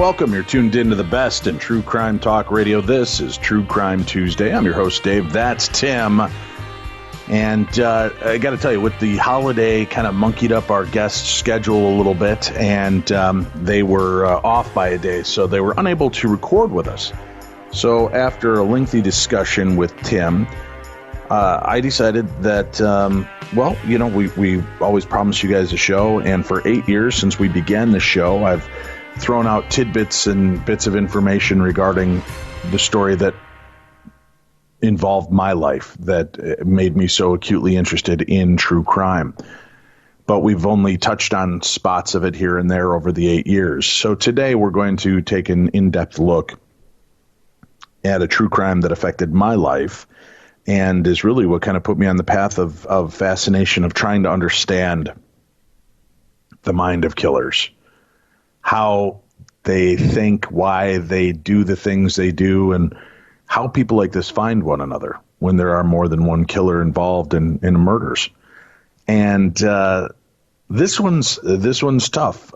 welcome. You're tuned into the best in true crime talk radio. This is True Crime Tuesday. I'm your host, Dave. That's Tim. And I got to tell you, with the holiday, kind of monkeyed up our guest schedule a little bit, and they were off by a day, so they were unable to record with us. So after a lengthy discussion with Tim, I decided that, we always promise you guys a show, and for 8 years since we began the show, I've thrown out tidbits and bits of information regarding the story that involved my life, that made me so acutely interested in true crime. But we've only touched on spots of it here and there over the 8 years. So today we're going to take an in-depth look at a true crime that affected my life and is really what kind of put me on the path of fascination of trying to understand the mind of killers, how they think, why they do the things they do, and how people like this find one another when there are more than one killer involved in murders. And this one's tough.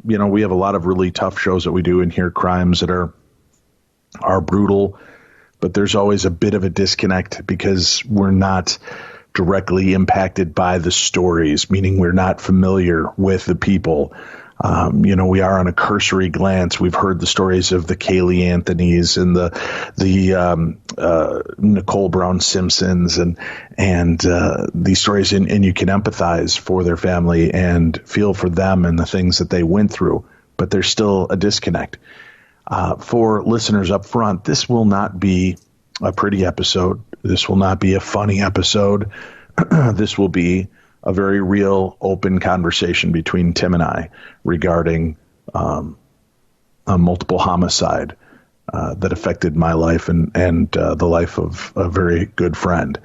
We have a lot of really tough shows that we do in here, crimes that are brutal, but there's always a bit of a disconnect because we're not directly impacted by the stories, meaning we're not familiar with the people. We are on a cursory glance. We've heard the stories of the Kaylee Anthonys and the Nicole Brown Simpsons and these stories, and you can empathize for their family and feel for them and the things that they went through. But there's still a disconnect. For listeners up front, this will not be a pretty episode. This will not be a funny episode. This will be a very real, open conversation between Tim and I regarding a multiple homicide that affected my life and the life of a very good friend.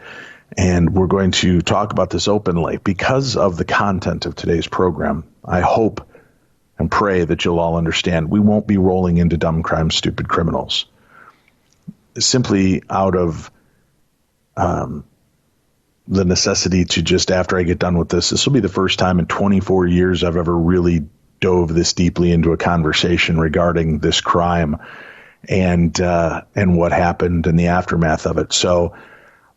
And we're going to talk about this openly because of the content of today's program. I hope and pray that you'll all understand we won't be rolling into dumb crimes, stupid criminals. Simply out of the necessity to just, after I get done with this will be the first time in 24 years I've ever really dove this deeply into a conversation regarding this crime and what happened and the aftermath of it. So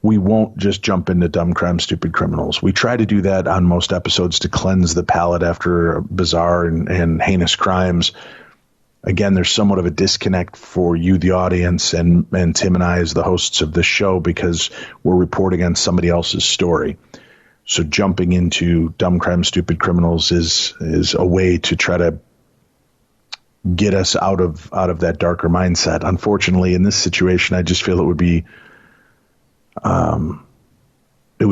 we won't just jump into dumb crimes, stupid criminals. We try to do that on most episodes to cleanse the palate after bizarre and heinous crimes. Again, there's somewhat of a disconnect for you, the audience, and Tim and I as the hosts of this show because we're reporting on somebody else's story. So jumping into dumb crimes, stupid criminals is a way to try to get us out of that darker mindset. Unfortunately, in this situation, I just feel it would be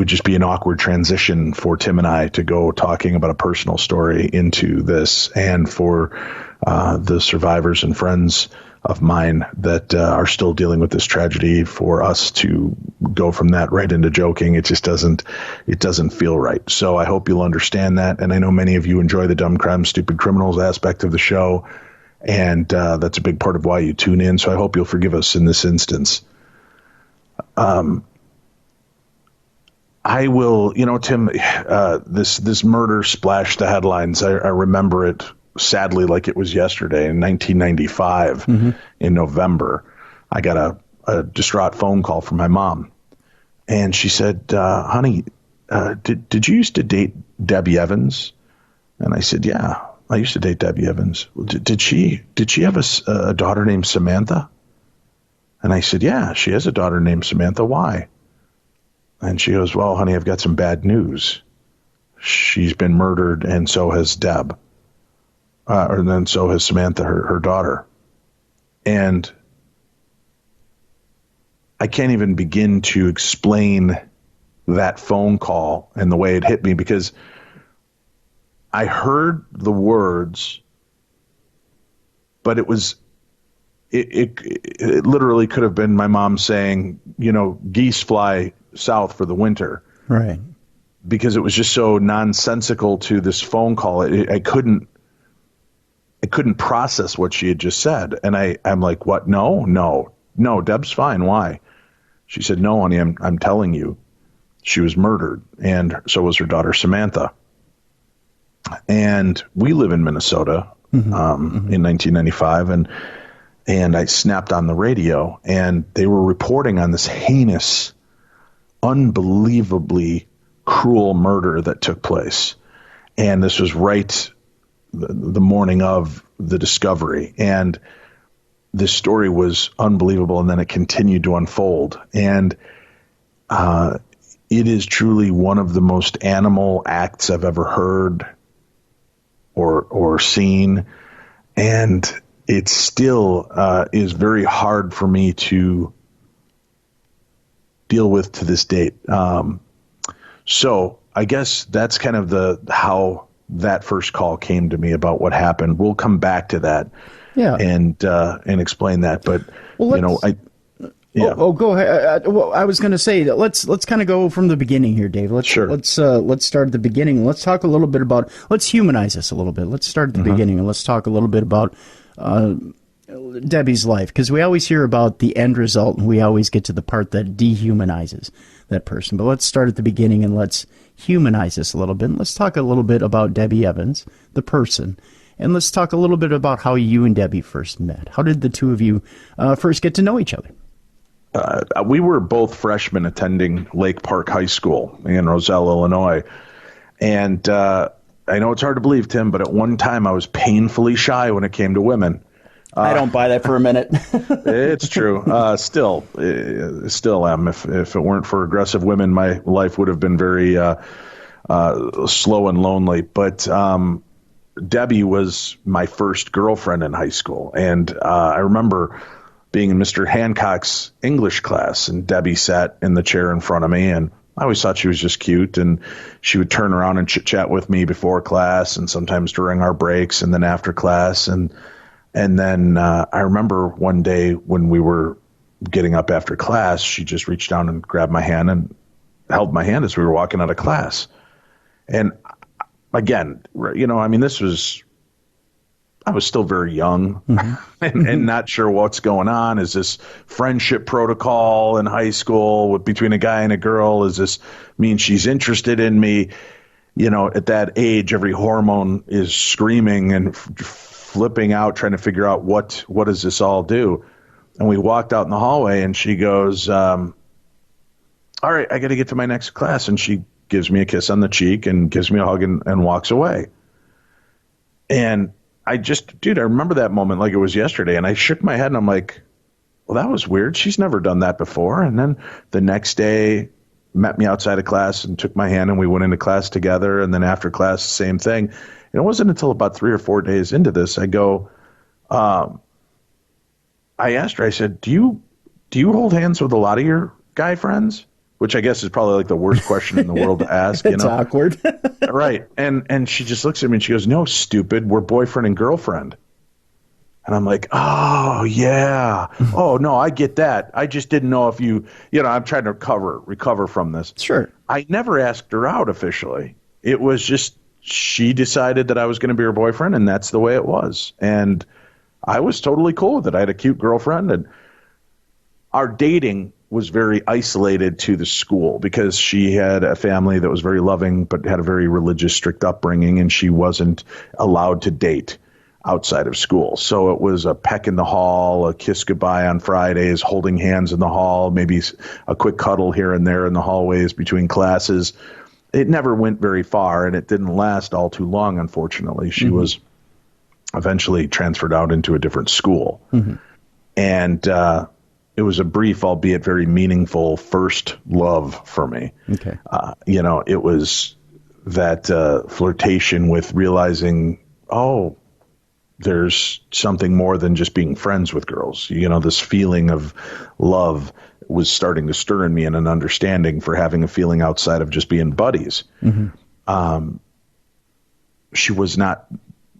just be an awkward transition for Tim and I to go talking about a personal story into this, and for the survivors and friends of mine that are still dealing with this tragedy, for us to go from that right into joking. It just doesn't feel right. So I hope you'll understand that. And I know many of you enjoy the dumb crimes, stupid criminals aspect of the show. And that's a big part of why you tune in. So I hope you'll forgive us in this instance. I will, Tim, this murder splashed the headlines. I remember it sadly like it was yesterday in 1995 in November. I got a distraught phone call from my mom, and she said, honey, did you used to date Debbie Evans? And I said, yeah, I used to date Debbie Evans. Did she have a daughter named Samantha? And I said, yeah, she has a daughter named Samantha. Why? And she goes, well, honey, I've got some bad news. She's been murdered, and so has Deb. And then so has Samantha, her daughter. And I can't even begin to explain that phone call and the way it hit me, because I heard the words, but it literally could have been my mom saying, geese fly south for the winter. Right. Because it was just so nonsensical to this phone call. I couldn't process what she had just said. And I'm like, what? No, Deb's fine. Why? She said, no, honey, I'm telling you, she was murdered. And so was her daughter, Samantha. And we live in Minnesota. in 1995, and I snapped on the radio, and they were reporting on this heinous, unbelievably cruel murder that took place. And this was right the morning of the discovery. And this story was unbelievable, and then it continued to unfold. And it is truly one of the most animal acts I've ever heard or seen. And it still is very hard for me to deal with to this date. So I guess that's kind of how that first call came to me about what happened. We'll come back to that, and explain that. But well, go ahead. Well, I was going to say that let's kind of go from the beginning here, Dave. Let's start at the beginning. Let's talk a little bit about. Let's humanize this a little bit. Let's start at the beginning, and let's talk a little bit about Debbie's life, because we always hear about the end result, and we always get to the part that dehumanizes that person. But let's start at the beginning, and let's humanize this a little bit. And let's talk a little bit about Debbie Evans, the person, and let's talk a little bit about how you and Debbie first met. How did the two of you first get to know each other? We were both freshmen attending Lake Park High School in Roselle, Illinois. And I know it's hard to believe, Tim, but at one time I was painfully shy when it came to women. I don't buy that for a minute. It's true. Still am. If it weren't for aggressive women, my life would have been very slow and lonely. But Debbie was my first girlfriend in high school. And I remember being in Mr. Hancock's English class, and Debbie sat in the chair in front of me, and I always thought she was just cute, and she would turn around and chit-chat with me before class and sometimes during our breaks and then after class. And then I remember one day when we were getting up after class, she just reached down and grabbed my hand and held my hand as we were walking out of class. And again, I was still very young and not sure what's going on. Is this friendship protocol in high school between a guy and a girl? Does this mean she's interested in me? At that age, every hormone is screaming and flipping out, trying to figure out what does this all do? And we walked out in the hallway, and she goes, all right, I got to get to my next class. And she gives me a kiss on the cheek and gives me a hug and walks away. And I remember that moment like it was yesterday. And I shook my head, and I'm like, well, that was weird. She's never done that before. And then the next day, met me outside of class and took my hand, and we went into class together. And then after class, same thing. And it wasn't until about 3 or 4 days into this, I go, I asked her, I said, do you hold hands with a lot of your guy friends? Which I guess is probably like the worst question in the world to ask. It's awkward. Right. And she just looks at me and she goes, no, stupid, we're boyfriend and girlfriend. And I'm like, oh, yeah. Oh, no, I get that. I just didn't know if I'm trying to recover from this. Sure. I never asked her out officially. It was just she decided that I was going to be her boyfriend, and that's the way it was. And I was totally cool with it. I had a cute girlfriend, and our dating was very isolated to the school because she had a family that was very loving but had a very religious, strict upbringing, and she wasn't allowed to date outside of school. So it was a peck in the hall, a kiss goodbye on Fridays, holding hands in the hall, maybe a quick cuddle here and there in the hallways between classes. It never went very far, and it didn't last all too long, unfortunately. She was eventually transferred out into a different school. And it was a brief, albeit very meaningful, first love for me. Okay. It was that flirtation with realizing, oh, there's something more than just being friends with girls. This feeling of love was starting to stir in me, and an understanding for having a feeling outside of just being buddies. She was not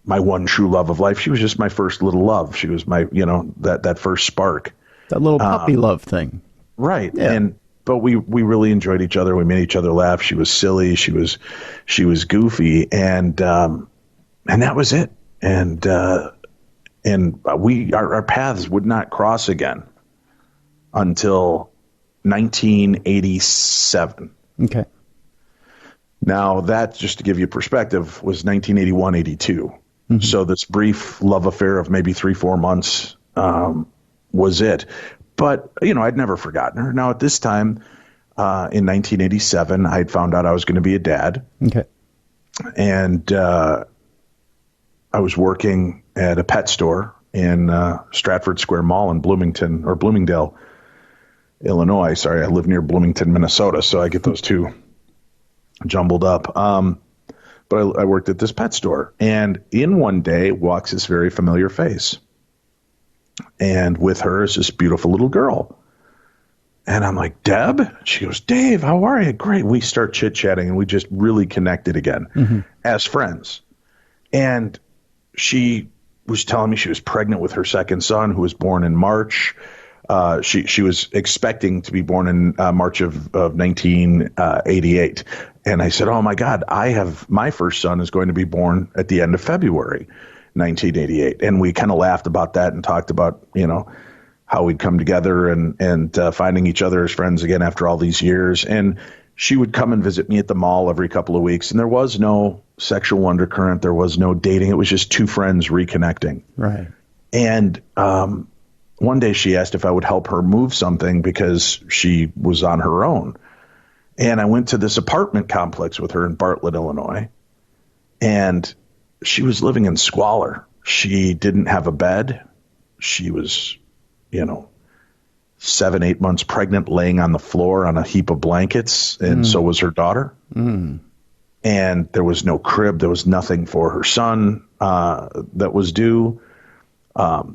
my one true love of life. She was just my first little love. She was my, that first spark. That little puppy love thing. Right. Yeah. But we really enjoyed each other. We made each other laugh. She was silly. She was goofy. And that was it. And our paths would not cross again until 1987. Okay. Now that, just to give you perspective, was 1981, 82. So this brief love affair of maybe 3-4 months was it. But, I'd never forgotten her. Now, at this time, in 1987, I'd found out I was going to be a dad. Okay. And I was working at a pet store in Stratford Square Mall in Bloomingdale, Illinois. Sorry, I live near Bloomington, Minnesota, so I get those two jumbled up. But I worked at this pet store, and in one day walks this very familiar face. And with her is this beautiful little girl. And I'm like, Deb? She goes, Dave, how are you? Great. We start chit-chatting, and we just really connected again as friends. And she was telling me she was pregnant with her second son, who was born in March. She was expecting to be born in March of 1988. And I said, oh, my God, my first son is going to be born at the end of February 1988. And we kind of laughed about that and talked about, how we'd come together and finding each other as friends again after all these years. And she would come and visit me at the mall every couple of weeks. And there was no sexual undercurrent. There was no dating. It was just two friends reconnecting. Right. And one day she asked if I would help her move something because she was on her own. And I went to this apartment complex with her in Bartlett, Illinois. And she was living in squalor. She didn't have a bed. She was 7-8 months pregnant, laying on the floor on a heap of blankets, and so was her daughter. And there was no crib. There was nothing for her son that was due.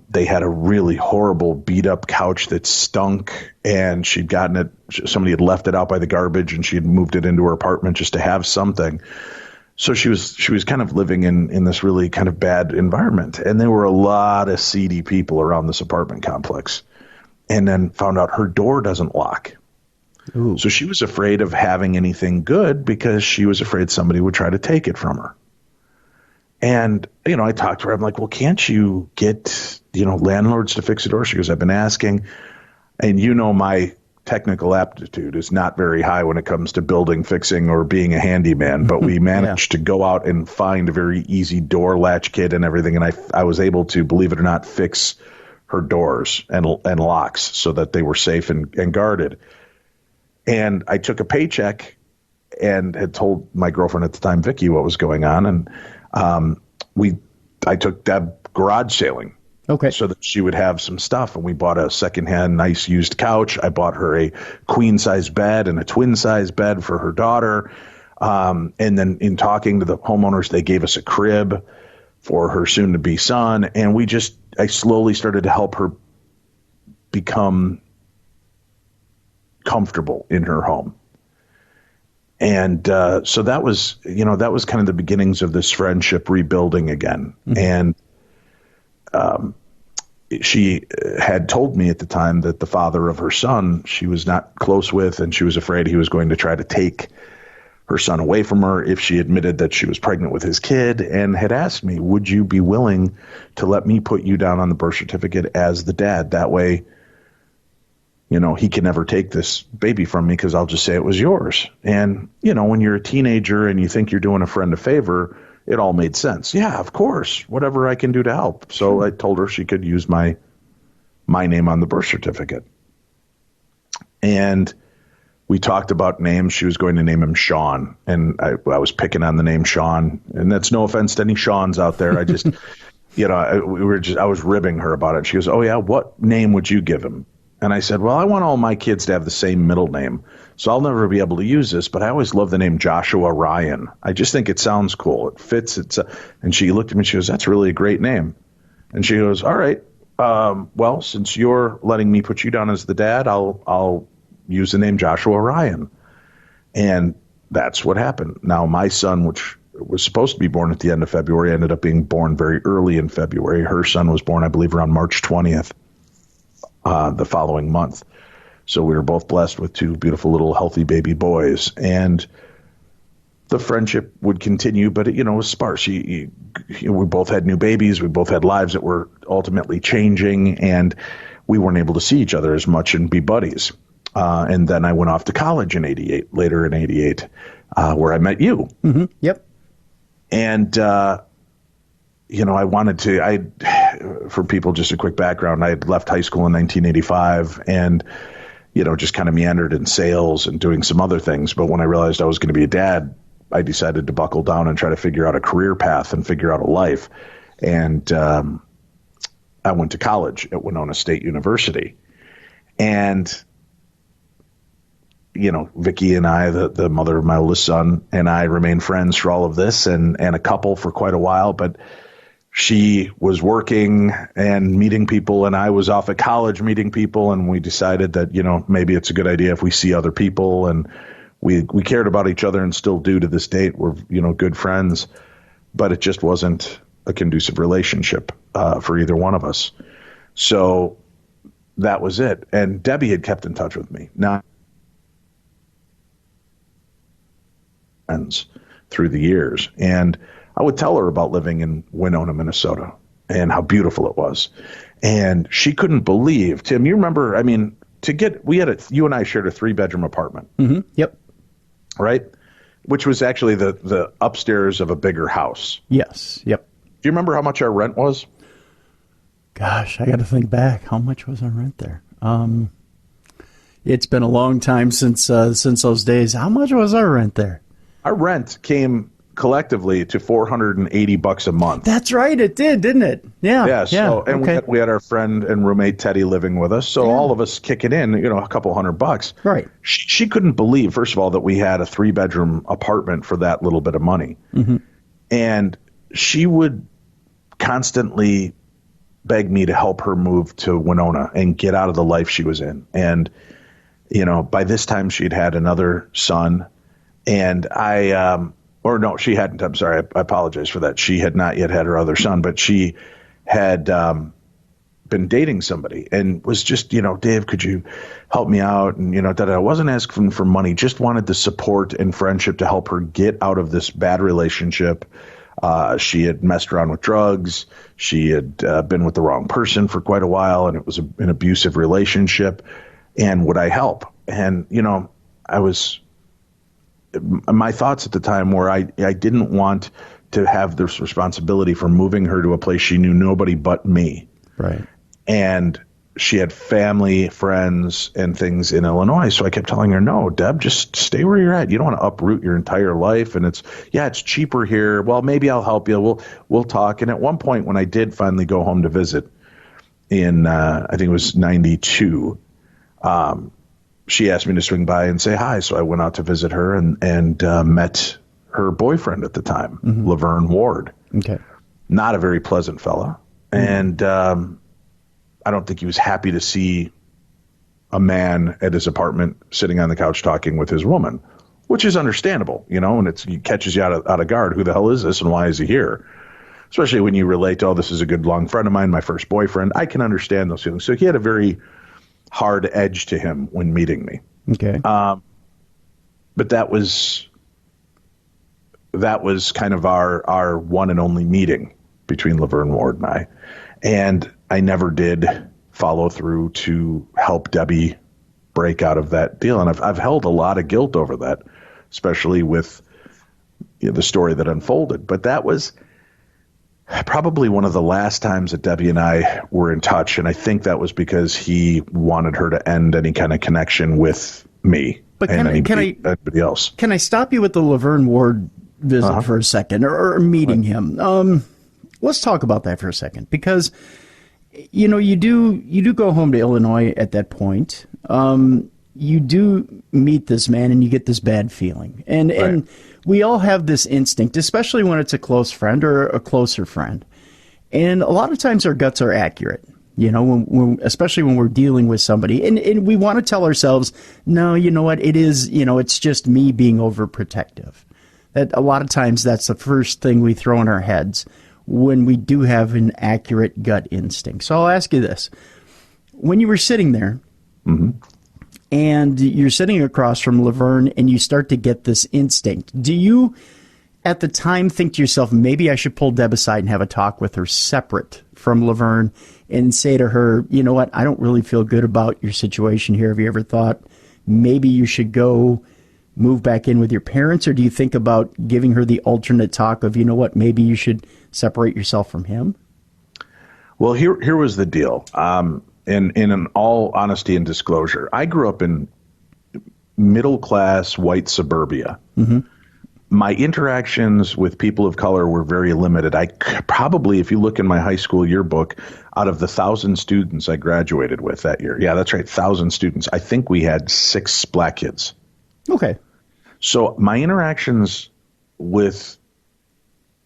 They had a really horrible beat-up couch that stunk, and she'd gotten it. Somebody had left it out by the garbage, and she had moved it into her apartment just to have something. So she was kind of living in this really kind of bad environment. And there were a lot of seedy people around this apartment complex. And then found out her door doesn't lock. Ooh. So she was afraid of having anything good because she was afraid somebody would try to take it from her. And, I talked to her. I'm like, well, can't you get, landlords to fix a door? She goes, I've been asking. And my technical aptitude is not very high when it comes to building, fixing, or being a handyman, but we managed to go out and find a very easy door latch kit and everything. And I was able to, believe it or not, fix her doors and locks so that they were safe and guarded. And I took a paycheck and had told my girlfriend at the time, Vicky, what was going on. And I took Deb garage sailing. Okay. So that she would have some stuff. And we bought a secondhand, nice used couch. I bought her a queen size bed and a twin size bed for her daughter. And then in talking to the homeowners, they gave us a crib for her soon to be son. And I slowly started to help her become comfortable in her home. And so that was kind of the beginnings of this friendship rebuilding again. And she had told me at the time that the father of her son she was not close with, and she was afraid he was going to try to take her son away from her if she admitted that she was pregnant with his kid, and had asked me, would you be willing to let me put you down on the birth certificate as the dad? That way, he can never take this baby from me because I'll just say it was yours. And, when you're a teenager and you think you're doing a friend a favor, it all made sense. Yeah, of course, whatever I can do to help. So I told her she could use my name on the birth certificate. And we talked about names. She was going to name him Sean. And I was picking on the name Sean. And that's no offense to any Seans out there. I just, I was ribbing her about it. She goes, oh, yeah, what name would you give him? And I said, well, I want all my kids to have the same middle name. So I'll never be able to use this, but I always love the name Joshua Ryan. I just think it sounds cool. It fits. And she looked at me and she goes, that's really a great name. And she goes, all right, well, since you're letting me put you down as the dad, I'll use the name Joshua Ryan. And that's what happened. Now, my son, which was supposed to be born at the end of February, ended up being born very early in February. Her son was born, I believe, around March 20th, the following month. So we were both blessed with two beautiful little healthy baby boys. And the friendship would continue, but it was sparse. We both had new babies. We both had lives that were ultimately changing, and we weren't able to see each other as much and be buddies. And then I went off to college later in 88, where I met you. Mm-hmm. Yep. And I wanted to, for people, just a quick background, I had left high school in 1985 and, just kind of meandered in sales and doing some other things. But when I realized I was going to be a dad, I decided to buckle down and try to figure out a career path and figure out a life. And I went to college at Winona State University. And, Vicki and I, the mother of my oldest son, and I remained friends for all of this and a couple for quite a while. But she was working and meeting people, and I was off at college meeting people. And we decided that, maybe it's a good idea if we see other people. And we cared about each other and still do to this date. We're, good friends. But it just wasn't a conducive relationship for either one of us. So that was it. And Debbie had kept in touch with me. Now, friends through the years. And I would tell her about living in Winona, Minnesota, and how beautiful it was. And she couldn't believe, Tim, you remember, you and I shared a 3-bedroom apartment. Mm-hmm. Yep. Right? Which was actually the upstairs of a bigger house. Yes. Yep. Do you remember how much our rent was? Gosh, I got to think back. How much was our rent there? It's been a long time since those days. How much was our rent there? Our rent came collectively to $480 a month. That's right, it did, didn't it? Yeah. Yeah. So, and okay. we had our friend and roommate Teddy living with us. So all of us kicking in, a couple $100. Right. She couldn't believe, first of all, that we had a 3-bedroom apartment for that little bit of money. Mm-hmm. And she would constantly beg me to help her move to Winona and get out of the life she was in. And, by this time she'd had another son, and she hadn't. I'm sorry. I apologize for that. She had not yet had her other son, but she had been dating somebody and was just, Dave, could you help me out? And, that I wasn't asking for money, just wanted the support and friendship to help her get out of this bad relationship. She had messed around with drugs. She had been with the wrong person for quite a while, and it was an abusive relationship. And would I help? And, my thoughts at the time were I didn't want to have this responsibility for moving her to a place she knew nobody but me. Right. And she had family, friends, and things in Illinois. So I kept telling her, no, Deb, just stay where you're at. You don't want to uproot your entire life. And it's cheaper here. Well, maybe I'll help you. We'll talk. And at one point when I did finally go home to visit in, I think it was 92, she asked me to swing by and say hi. So I went out to visit her and met her boyfriend at the time, mm-hmm. Laverne Ward. Okay. Not a very pleasant fella. Mm-hmm. And I don't think he was happy to see a man at his apartment sitting on the couch talking with his woman, which is understandable, and it catches you out of guard. Who the hell is this and why is he here? Especially when you relate to, oh, this is a good long friend of mine, my first boyfriend. I can understand those feelings. So he had a very hard edge to him when meeting me. Okay. But that was kind of our one and only meeting between Laverne Ward and I. And I never did follow through to help Debbie break out of that deal. And I've held a lot of guilt over that, especially with the story that unfolded. But that was probably one of the last times that Debbie and I were in touch. And I think that was because he wanted her to end any kind of connection with me and anybody else. Can I stop you with the Laverne Ward visit for a second or meeting him? Let's talk about that for a second, because you do go home to Illinois at that point. You do meet this man and you get this bad feeling. And we all have this instinct, especially when it's a close friend or a closer friend. And a lot of times our guts are accurate, especially when we're dealing with somebody. And we want to tell ourselves, no, you know what, it is, it's just me being overprotective. That a lot of times that's the first thing we throw in our heads when we do have an accurate gut instinct. So I'll ask you this. When you were sitting there, mm-hmm. and you're sitting across from Laverne and you start to get this instinct, do you at the time think to yourself, maybe I should pull Deb aside and have a talk with her separate from Laverne and say to her, you know what, I don't really feel good about your situation here. Have you ever thought maybe you should go move back in with your parents, or do you think about giving her the alternate talk of, you know what, maybe you should separate yourself from him? Well, here was the deal. In an all honesty and disclosure, I grew up in middle class white suburbia. Mm-hmm. My interactions with people of color were very limited. I probably, if you look in my high school yearbook, out of the 1,000 students I graduated with that year, yeah, that's right, 1,000 students, I think we had 6 black kids. Okay. So my interactions with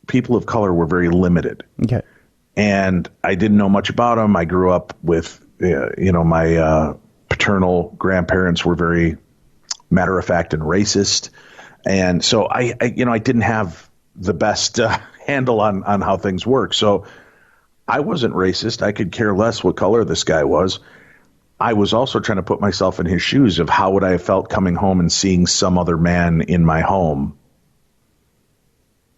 people of color were very limited. Okay. And I didn't know much about them. I grew up with, my paternal grandparents were very matter of fact and racist. And so I didn't have the best handle on how things work. So I wasn't racist. I could care less what color this guy was. I was also trying to put myself in his shoes of how would I have felt coming home and seeing some other man in my home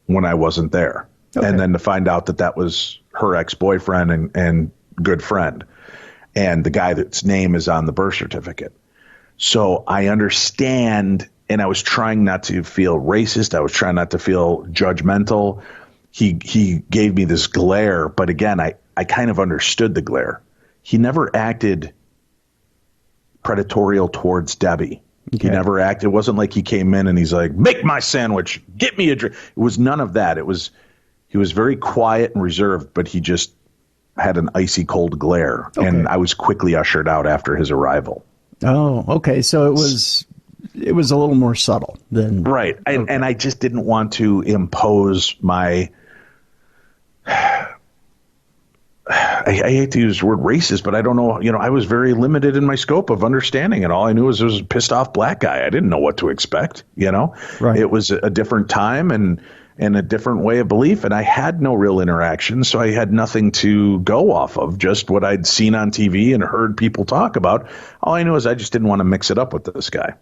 when I wasn't there. Okay. And then to find out that was her ex-boyfriend and good friend, and the guy that's name is on the birth certificate. So I understand. And I was trying not to feel racist. I was trying not to feel judgmental. He gave me this glare, but again, I kind of understood the glare. He never acted predatorial towards Debbie. Okay. He never acted. It wasn't like he came in and he's like, make my sandwich, get me a drink. It was none of that. He was very quiet and reserved, but he just had an icy cold glare. Okay. And I was quickly ushered out after his arrival. Oh, okay. So it was a little more subtle than right. And I just didn't want to impose my I hate to use the word racist, but I don't know, I was very limited in my scope of understanding, and all I knew was there was a pissed off black guy. I didn't know what to expect, Right. It was a different time and a different way of belief, and I had no real interaction, so I had nothing to go off of, just what I'd seen on TV and heard people talk about. All I knew is I just didn't want to mix it up with this guy.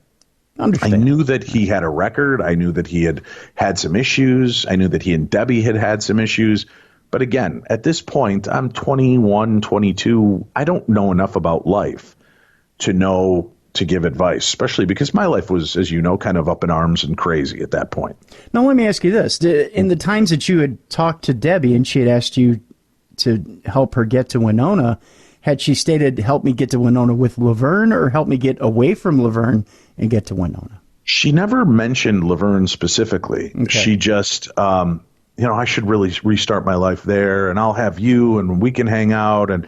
Understand. I knew that he had a record. I knew that he had some issues. I knew that he and Debbie had some issues. But again, at this point, I'm 21, 22. I don't know enough about life to know to give advice, especially because my life was, as you know, kind of up in arms and crazy at that point. Now, let me ask you this. In the times that you had talked to Debbie and she had asked you to help her get to Winona, had she stated, help me get to Winona with Laverne, or help me get away from Laverne and get to Winona? She never mentioned Laverne specifically. Okay. She just, I should really restart my life there, and I'll have you, and we can hang out. And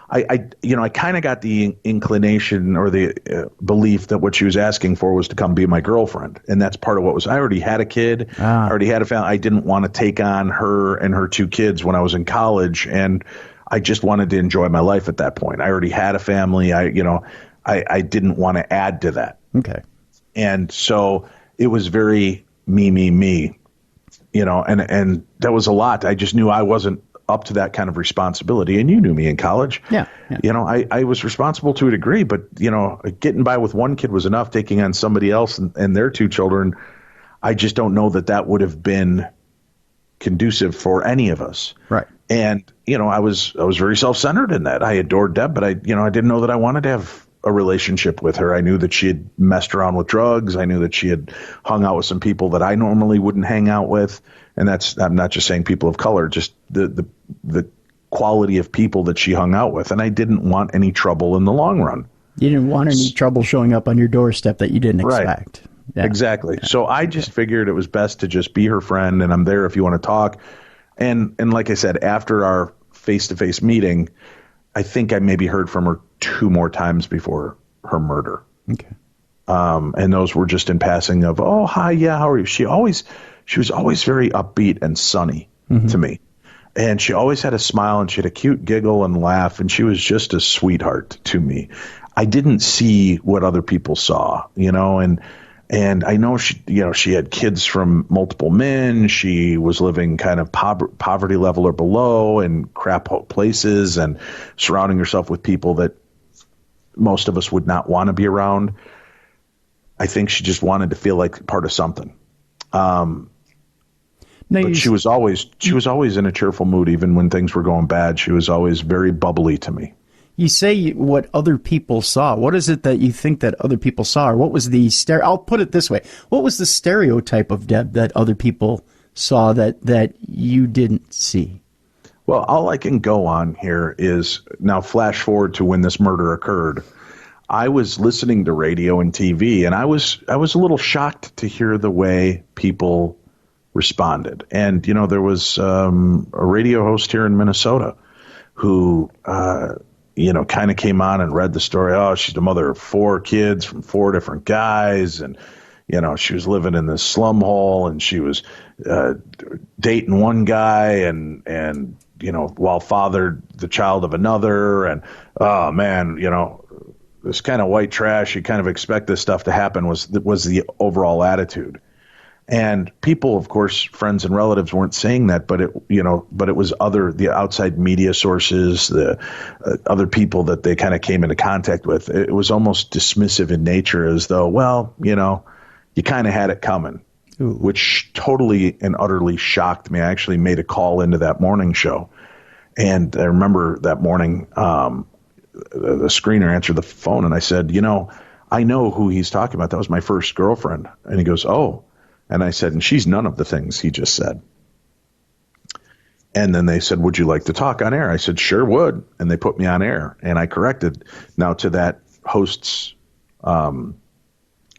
I kind of got the inclination or the belief that what she was asking for was to come be my girlfriend. And that's part of what I already had a kid. I already had a family. I didn't want to take on her and her 2 kids when I was in college. And I just wanted to enjoy my life at that point. I already had a family. I didn't want to add to that. Okay. And so it was very me, and that was a lot. I just knew I wasn't up to that kind of responsibility. And you knew me in college. Yeah. I was responsible to a degree, but, getting by with one kid was enough. Taking on somebody else and their 2 children, I just don't know that would have been conducive for any of us. Right. And, I was very self-centered in that. I adored Deb, but I didn't know that I wanted to have a relationship with her. I knew that she had messed around with drugs. I knew that she had hung out with some people that I normally wouldn't hang out with. And I'm not just saying people of color, just the quality of people that she hung out with. And I didn't want any trouble in the long run. You didn't want any trouble showing up on your doorstep that you didn't expect. Right. Yeah. Exactly. Yeah. So I just figured it was best to just be her friend, and I'm there if you want to talk. And like I said, after our face-to-face meeting, I think I maybe heard from her 2 more times before her murder. Okay. And those were just in passing of, oh, hi, yeah, how are you? She was always very upbeat and sunny to me. And she always had a smile, and she had a cute giggle and laugh, and she was just a sweetheart to me. I didn't see what other people saw, and I know she had kids from multiple men. She was living kind of poverty level or below in crap places, and surrounding herself with people that most of us would not want to be around. I think she just wanted to feel like part of something. But she was always in a cheerful mood, even when things were going bad. She was always very bubbly to me. You say what other people saw. What is it that you think that other people saw? Or what was the I'll put it this way. What was the stereotype of Deb that other people saw that you didn't see? Well, all I can go on here is now flash forward to when this murder occurred. I was listening to radio and TV, and I was a little shocked to hear the way people responded. And, you know, there was a radio host here in Minnesota who, you know, kind of came on and read the story. Oh, she's the mother of 4 kids from 4 different guys. And, you know, she was living in this slum hole, and she was dating one guy and, you know, while fathered the child of another. And, oh, man, you know, this kind of white trash, you kind of expect this stuff to happen was the overall attitude. And people, of course, friends and relatives weren't saying that, but it was the outside media sources, the other people that they kind of came into contact with. It was almost dismissive in nature, as though, well, you know, you kind of had it coming, which totally and utterly shocked me. I actually made a call into that morning show. And I remember that morning, the screener answered the phone, and I said, you know, I know who he's talking about. That was my first girlfriend. And he goes, oh. And I said, and she's none of the things he just said. And then they said, would you like to talk on air? I said, sure would. And they put me on air, and I corrected. Now, to that host's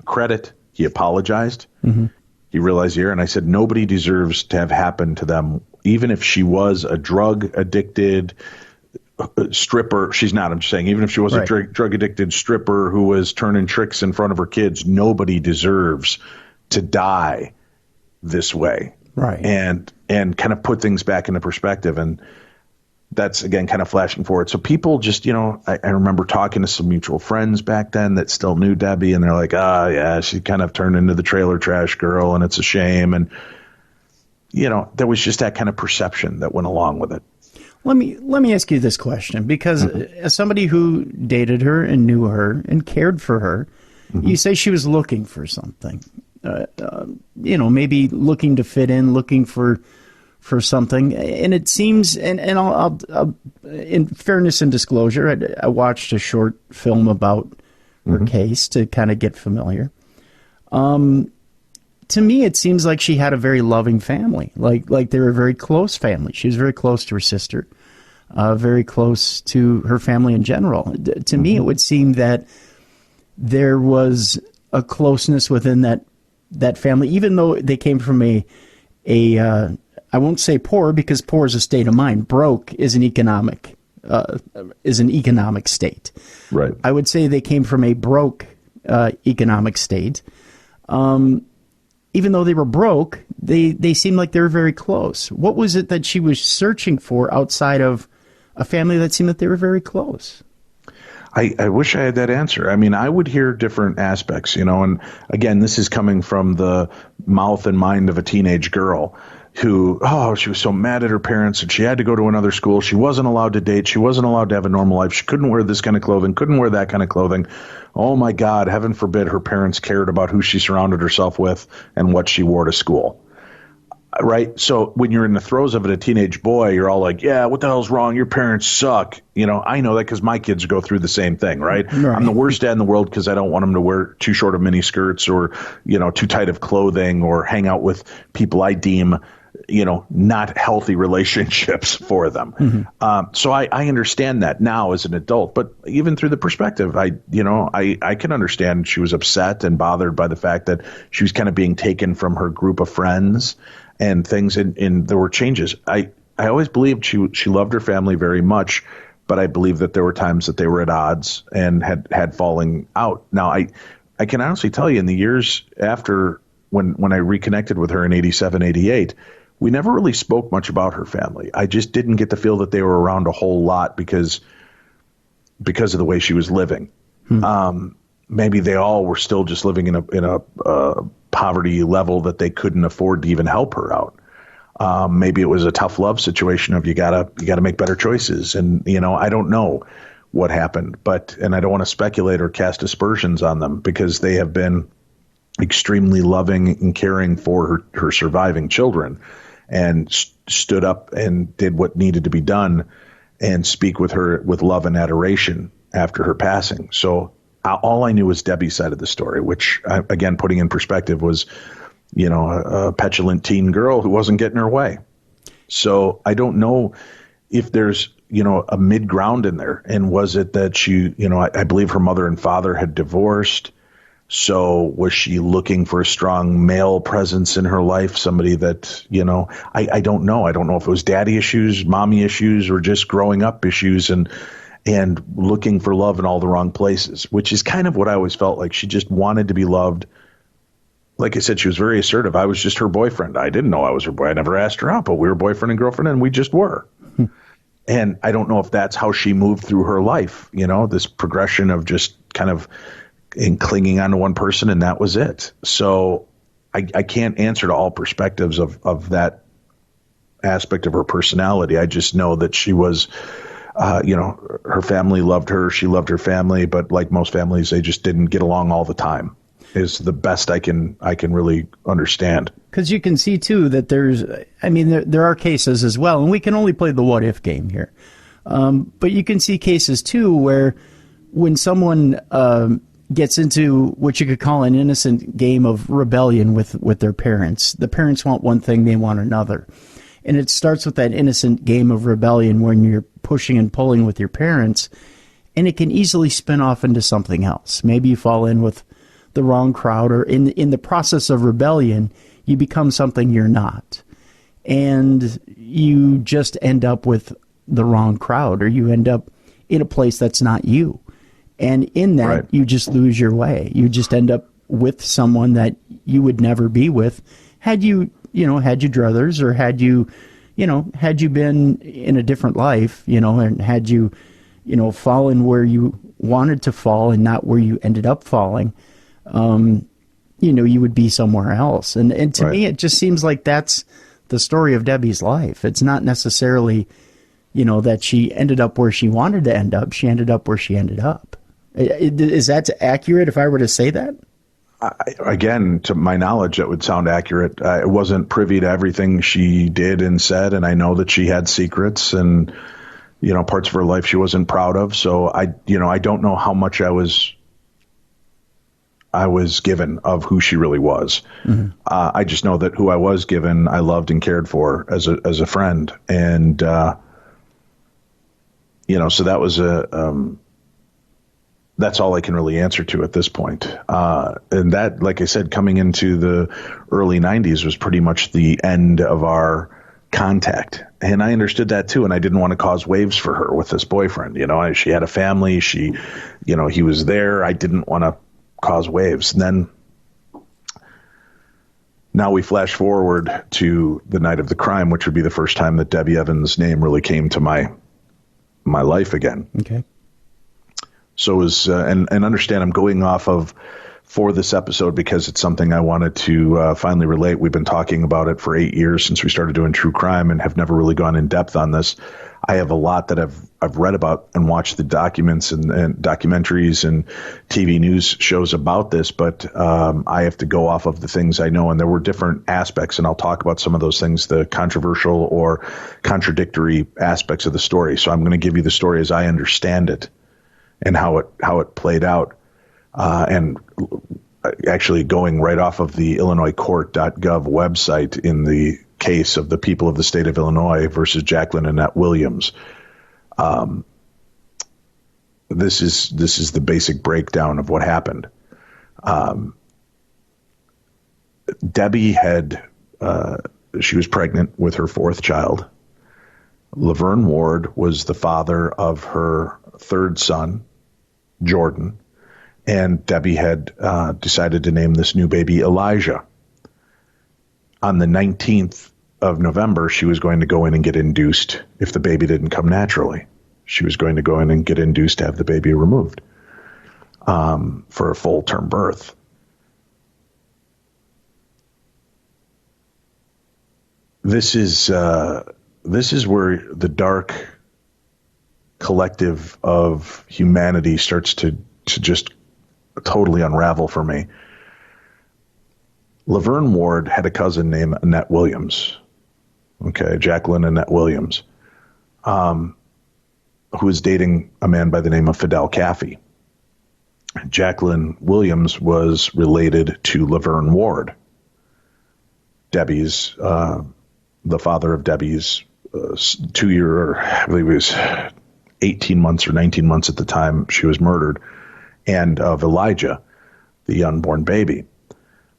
credit, he apologized. Mm-hmm. He realized the error. And I said, nobody deserves to have happened to them, even if she was a drug-addicted stripper. She's not. I'm just saying, even if she was a drug-addicted stripper who was turning tricks in front of her kids, nobody deserves to die this way. Right. And kind of put things back into perspective. And that's, again, kind of flashing forward. So people just, you know, I remember talking to some mutual friends back then that still knew Debbie, and they're like, yeah, she kind of turned into the trailer trash girl, and it's a shame. And, you know, there was just that kind of perception that went along with it. Let me ask you this question, because as somebody who dated her and knew her and cared for her, you say she was looking for something. You know, maybe looking to fit in, looking for something. And it seems, and I'll in fairness and disclosure, I watched a short film about her case to kind of get familiar. To me, it seems like she had a very loving family, like they were a very close family. She was very close to her sister, very close to her family in general. To me, it would seem that there was a closeness within that family, even though they came from a I won't say poor, because poor is a state of mind. Broke is an economic state. Right. I would say they came from a broke economic state. Even though they were broke, they seemed like they were very close. What was it that she was searching for outside of a family that seemed that they were very close? I wish I had that answer. I mean, I would hear different aspects, you know, and again, this is coming from the mouth and mind of a teenage girl who, she was so mad at her parents and she had to go to another school. She wasn't allowed to date. She wasn't allowed to have a normal life. She couldn't wear this kind of clothing, couldn't wear that kind of clothing. Oh my God, heaven forbid her parents cared about who she surrounded herself with and what she wore to school. Right. So when you're in the throes of it, a teenage boy, you're all like, yeah, what the hell's wrong? Your parents suck. You know, I know that because my kids go through the same thing. Right. I'm the worst dad in the world because I don't want them to wear too short of mini skirts or, you know, too tight of clothing or hang out with people I deem, you know, not healthy relationships for them. So I understand that now as an adult, but even through the perspective, I can understand she was upset and bothered by the fact that she was kind of being taken from her group of friends and things, and there were changes. I always believed she loved her family very much, but I believe that there were times that they were at odds and had falling out. Now, I can honestly tell you, in the years after when I reconnected with her in 87, 88, we never really spoke much about her family. I just didn't get the feel that they were around a whole lot because of the way she was living. Maybe they all were still just living in a poverty level that they couldn't afford to even help her out. Maybe it was a tough love situation of you gotta make better choices. And, you know, I don't know what happened, and I don't want to speculate or cast aspersions on them because they have been extremely loving and caring for her surviving children and stood up and did what needed to be done. and speak with her with love and adoration after her passing. So all I knew was Debbie's side of the story, which, again, putting in perspective, was, a petulant teen girl who wasn't getting her way. So I don't know if there's, a mid ground in there. And was it that she, I believe her mother and father had divorced. So was she looking for a strong male presence in her life? Somebody that, I don't know. I don't know if it was daddy issues, mommy issues, or just growing up issues and looking for love in all the wrong places, which is kind of what I always felt like. She just wanted to be loved. Like I said, she was very assertive. I was just her boyfriend. I didn't know I was her boy. I never asked her out, but we were boyfriend and girlfriend, and we just were. And I don't know if that's how she moved through her life, this progression of just kind of clinging on to one person, and that was it. So I can't answer to all perspectives of that aspect of her personality. I just know that she was, her family loved her. She loved her family, but like most families, they just didn't get along all the time. Is the best I can really understand. Because you can see, too, that there are cases as well, and we can only play the what-if game here. But you can see cases, too, where when someone gets into what you could call an innocent game of rebellion with their parents, the parents want one thing, they want another. And it starts with that innocent game of rebellion when you're pushing and pulling with your parents, and it can easily spin off into something else. Maybe you fall in with the wrong crowd, or in the process of rebellion, you become something you're not. And you just end up with the wrong crowd, or you end up in a place that's not you. And in that, right, you just lose your way. You just end up with someone that you would never be with had you druthers, or had you been in a different life, and had you, fallen where you wanted to fall and not where you ended up falling. You would be somewhere else. And to me, it just seems like that's the story of Debbie's life. It's not necessarily, that she ended up where she wanted to end up. She ended up where she ended up. Is that accurate if I were to say that? Again, to my knowledge, that would sound accurate. I wasn't privy to everything she did and said, and I know that she had secrets and, parts of her life she wasn't proud of. So I don't know how much I was given of who she really was. Mm-hmm. I just know that who I was given, I loved and cared for as a friend. And, so that was that's all I can really answer to at this point. And that, like I said, coming into the early 90s was pretty much the end of our contact. And I understood that too. And I didn't want to cause waves for her with this boyfriend. She had a family, he was there. I didn't want to cause waves. And then now we flash forward to the night of the crime, which would be the first time that Debbie Evans' name really came to my life again. Okay. So it was, and understand I'm going off of for this episode because it's something I wanted to finally relate. We've been talking about it for 8 years since we started doing true crime and have never really gone in depth on this. I have a lot that I've read about and watched the documents and documentaries and TV news shows about this, but I have to go off of the things I know. And there were different aspects, and I'll talk about some of those things, the controversial or contradictory aspects of the story. So I'm going to give you the story as I understand it and how it played out. And actually going right off of the illinoiscourt.gov website in the case of the people of the state of Illinois versus Jacqueline Annette Williams. This is the basic breakdown of what happened. Debbie she was pregnant with her fourth child. Laverne Ward was the father of her third son, Jordan. And Debbie had decided to name this new baby Elijah. On the 19th of November, she was going to go in and get induced if the baby didn't come naturally. She was going to go in and get induced to have the baby removed for a full-term birth. This is where the dark collective of humanity starts to just totally unravel for me. Laverne Ward had a cousin named Annette Williams. Okay, Jacqueline Annette Williams. who was dating a man by the name of Fedell Caffey. Jacqueline Williams was related to Laverne Ward, Debbie's, the father of Debbie's 2-year, or I believe it was 18 months or 19 months at the time she was murdered, and of Elijah, the unborn baby.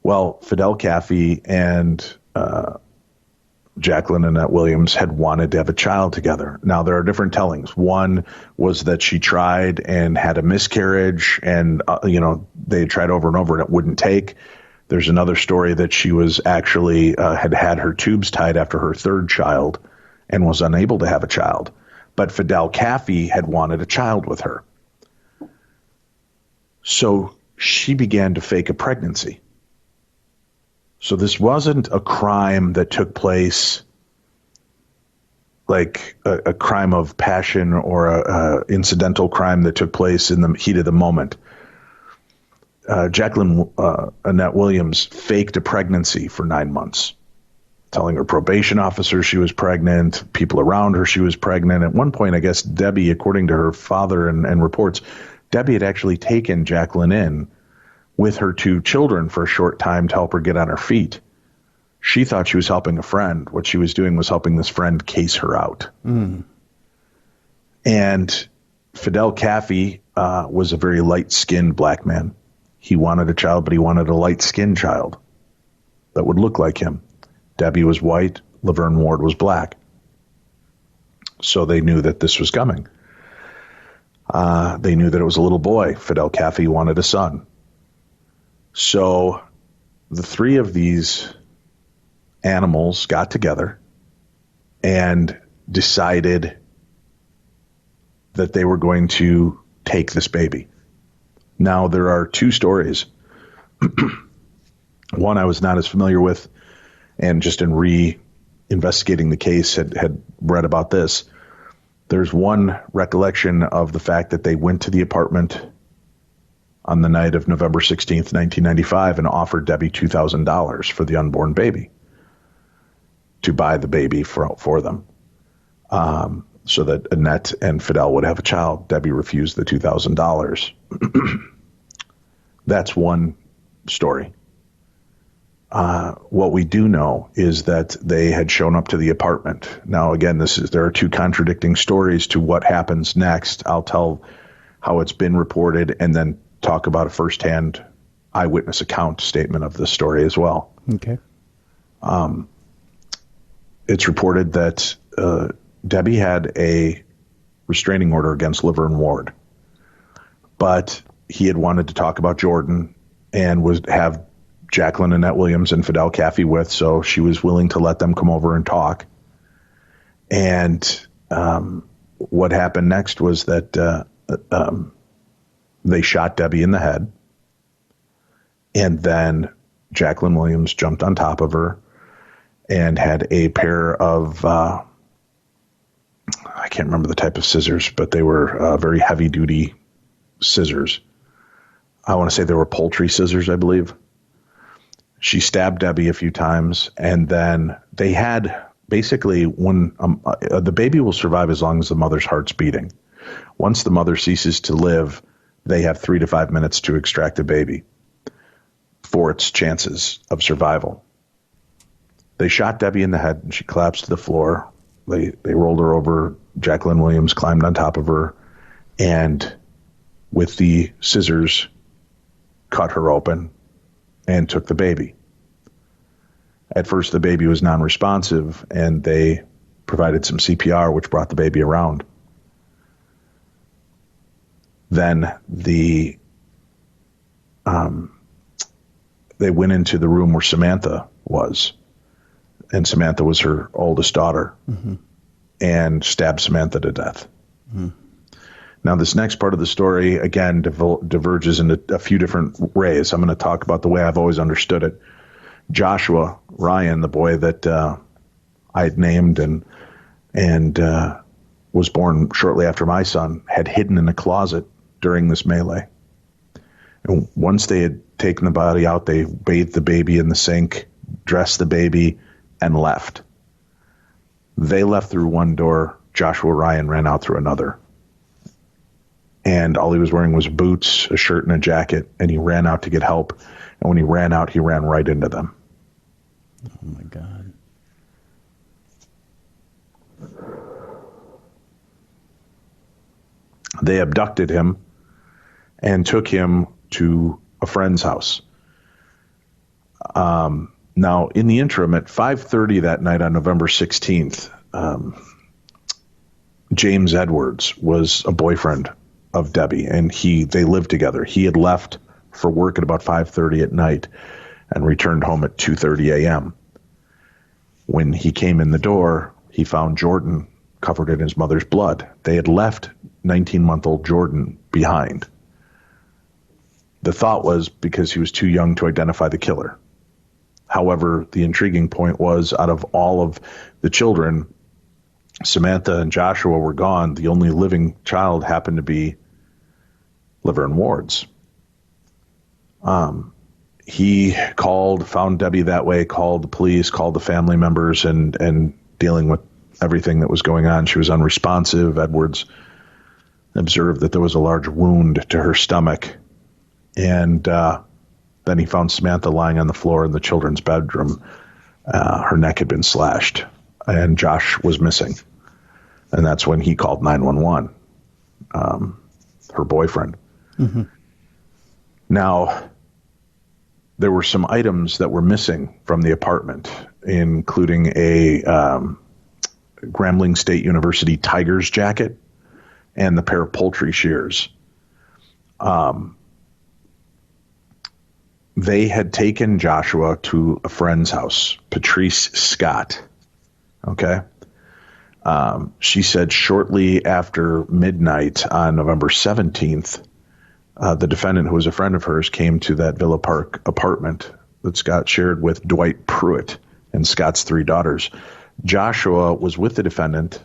Well, Fedell Caffey and Jacqueline Annette Williams had wanted to have a child together. Now, there are different tellings. One was that she tried and had a miscarriage, and, they tried over and over and it wouldn't take. There's another story that she was actually had her tubes tied after her third child and was unable to have a child. But Fedell Caffey had wanted a child with her. So she began to fake a pregnancy. So this wasn't a crime that took place like a crime of passion or a incidental crime that took place in the heat of the moment. Jacqueline Annette Williams faked a pregnancy for 9 months, telling her probation officer she was pregnant, people around her she was pregnant. At one point, I guess Debbie, according to her father and reports, Debbie had actually taken Jacqueline in with her 2 children for a short time to help her get on her feet. She thought she was helping a friend. What she was doing was helping this friend case her out. Mm. And Fedell Caffey was a very light-skinned black man. He wanted a child, but he wanted a light-skinned child that would look like him. Debbie was white. Laverne Ward was black. So they knew that this was coming. They knew that it was a little boy. Fedell Caffey wanted a son. So the 3 of these animals got together and decided that they were going to take this baby. Now, there are 2 stories. One I was not as familiar with, and just in re-investigating the case had read about this. There's one recollection of the fact that they went to the apartment on the night of November 16th, 1995, and offered Debbie $2,000 for the unborn baby to buy the baby for them, so that Annette and Fedell would have a child. Debbie refused the $2,000. That's one story. What we do know is that they had shown up to the apartment. Now, again, there are 2 contradicting stories to what happens next. I'll tell how it's been reported and then talk about a firsthand eyewitness account statement of this story as well. Okay. It's reported that Debbie had a restraining order against Laverne Ward, but he had wanted to talk about Jordan and would have Jacqueline Annette Williams and Fedell Caffey with, so she was willing to let them come over and talk. And what happened next was that they shot Debbie in the head, and then Jacqueline Williams jumped on top of her and had a pair of, I can't remember the type of scissors, but they were very heavy-duty scissors. I want to say they were poultry scissors, I believe. She stabbed Debbie a few times, and then they had basically the baby will survive as long as the mother's heart's beating. Once the mother ceases to live, they have 3 to 5 minutes to extract the baby for its chances of survival. They shot Debbie in the head, and she collapsed to the floor. They rolled her over. Jacqueline Williams climbed on top of her, and with the scissors, cut her open and took the baby. At first, the baby was non-responsive, and they provided some CPR, which brought the baby around. Then they went into the room where Samantha was, and Samantha was her oldest daughter, mm-hmm. and stabbed Samantha to death. Mm-hmm. Now, this next part of the story, again, diverges into a few different ways. I'm going to talk about the way I've always understood it. Joshua Ryan, the boy that I had named and was born shortly after my son, had hidden in a closet during this melee. And once they had taken the body out, they bathed the baby in the sink, dressed the baby, and left. They left through one door. Joshua Ryan ran out through another. and all he was wearing was boots, a shirt, and a jacket, and he ran out to get help. And when he ran out, he ran right into them. Oh, my God. They abducted him and took him to a friend's house. Now, in the interim, at 5:30 that night on November 16th, James Edwards was a boyfriend of Debbie, and they lived together. He had left for work at about 5:30 at night and returned home at 2:30 a.m. When he came in the door, he found Jordan covered in his mother's blood. They had left 19-month-old Jordan behind. The thought was because he was too young to identify the killer. However, the intriguing point was, out of all of the children, Samantha and Joshua were gone. The only living child happened to be Laverne Ward's. He found Debbie that way, called the police, called the family members, and dealing with everything that was going on. She was unresponsive. Edwards observed that there was a large wound to her stomach. And then he found Samantha lying on the floor in the children's bedroom. Her neck had been slashed, and Josh was missing. And that's when he called 911, her boyfriend. Mm-hmm. Now, there were some items that were missing from the apartment, including a Grambling State University Tigers jacket and the pair of poultry shears. They had taken Joshua to a friend's house, Patrice Scott. Okay. She said shortly after midnight on November 17th, the defendant, who was a friend of hers, came to that Villa Park apartment that Scott shared with Dwight Pruitt and Scott's 3 daughters. Joshua was with the defendant,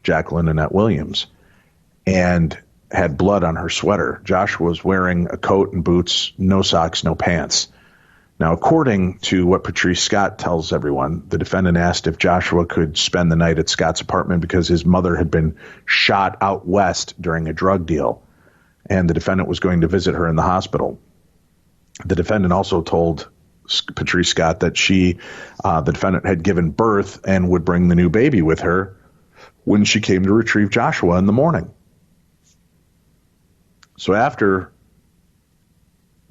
Jacqueline Williams, and had blood on her sweater. Joshua was wearing a coat and boots, no socks, no pants. Now, according to what Patrice Scott tells everyone, the defendant asked if Joshua could spend the night at Scott's apartment because his mother had been shot out west during a drug deal, and the defendant was going to visit her in the hospital. The defendant also told Patrice Scott that the defendant had given birth and would bring the new baby with her when she came to retrieve Joshua in the morning. So after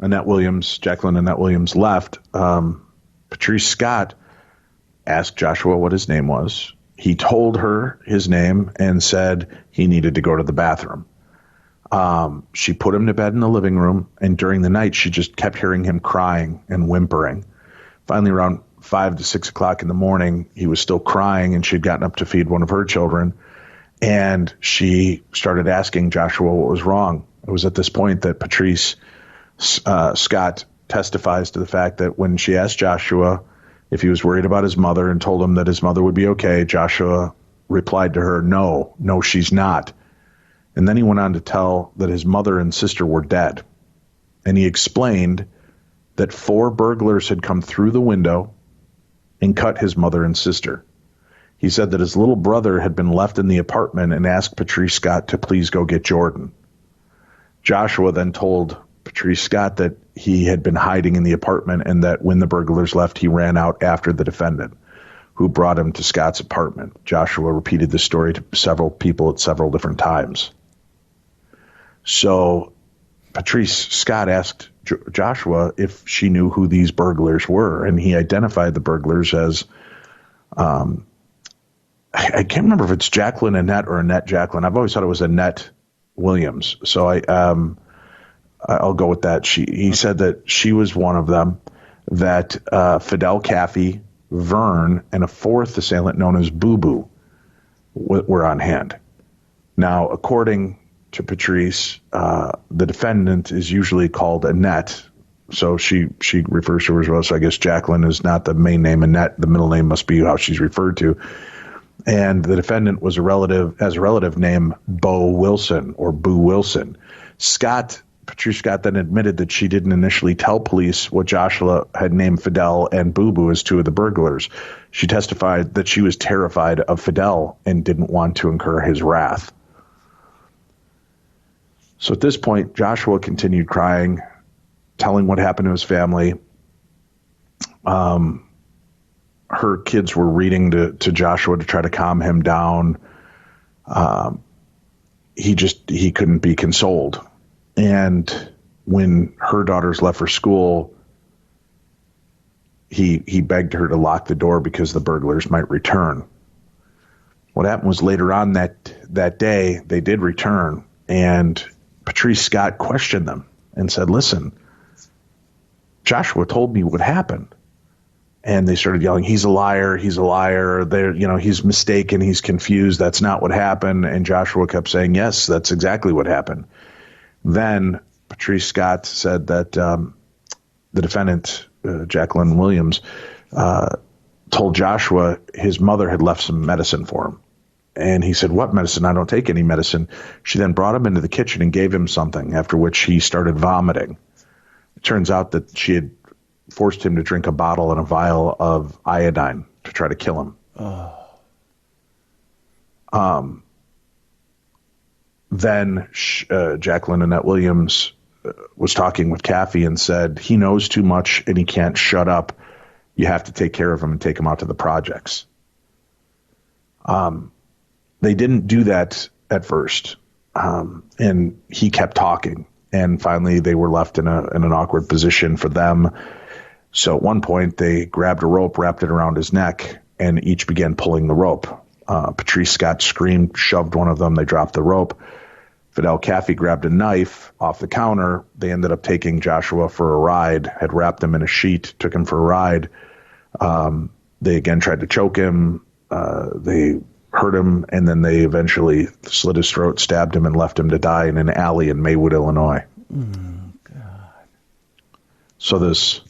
Jacqueline Annette Williams left, Patrice Scott asked Joshua what his name was. He told her his name and said he needed to go to the bathroom. She put him to bed in the living room, and during the night, she just kept hearing him crying and whimpering. Finally, around 5 to 6 o'clock in the morning, he was still crying, and she'd gotten up to feed one of her children, and she started asking Joshua what was wrong. It was at this point that Patrice Scott testifies to the fact that when she asked Joshua if he was worried about his mother and told him that his mother would be okay, Joshua replied to her, no, she's not. And then he went on to tell that his mother and sister were dead. And he explained that 4 burglars had come through the window and cut his mother and sister. He said that his little brother had been left in the apartment and asked Patrice Scott to please go get Jordan. Joshua then told Patrice Scott that he had been hiding in the apartment and that when the burglars left, he ran out after the defendant, who brought him to Scott's apartment. Joshua repeated the story to several people at several different times. So Patrice Scott asked Joshua if she knew who these burglars were, and he identified the burglars as, I can't remember if it's Jacqueline Annette or Annette Jacqueline. I've always thought it was Annette Williams. So I'll go with that. He said that she was one of them, that Fedell Caffey, Vern, and a 4th assailant known as Boo Boo were on hand. Now, according to Patrice, the defendant is usually called Annette, so she refers to her as well. So I guess Jacqueline is not the main name. Annette, the middle name, must be how she's referred to. And the defendant was a relative named Bo Wilson or Boo Wilson. Patrice Scott then admitted that she didn't initially tell police what Joshua had named Fedell and Boo Boo as 2 of the burglars. She testified that she was terrified of Fedell and didn't want to incur his wrath. So at this point, Joshua continued crying, telling what happened to his family. Her kids were reading to Joshua to try to calm him down. He couldn't be consoled. And when her daughters left for school, he begged her to lock the door because the burglars might return. What happened was later on that day, they did return, and Patrice Scott questioned them and said, listen, Joshua told me what happened. And they started yelling, he's a liar, he's a liar. He's mistaken, he's confused. That's not what happened. And Joshua kept saying, yes, that's exactly what happened. Then Patrice Scott said that the defendant, Jacqueline Williams, told Joshua his mother had left some medicine for him. And he said, what medicine? I don't take any medicine. She then brought him into the kitchen and gave him something, after which he started vomiting. It turns out that she had forced him to drink a bottle and a vial of iodine to try to kill him. Then Jacqueline Annette Williams was talking with Caffey and said, he knows too much and he can't shut up. You have to take care of him and take him out to the projects. They didn't do that at first, and he kept talking. And finally, they were left in an awkward position for them. So at one point, they grabbed a rope, wrapped it around his neck, and each began pulling the rope. Patrice Scott screamed, shoved one of them. They dropped the rope. Fedell Caffey grabbed a knife off the counter. They ended up taking Joshua for a ride, had wrapped him in a sheet, took him for a ride. They again tried to choke him. They hurt him, and then they eventually slit his throat, stabbed him, and left him to die in an alley in Maywood, Illinois. God. So this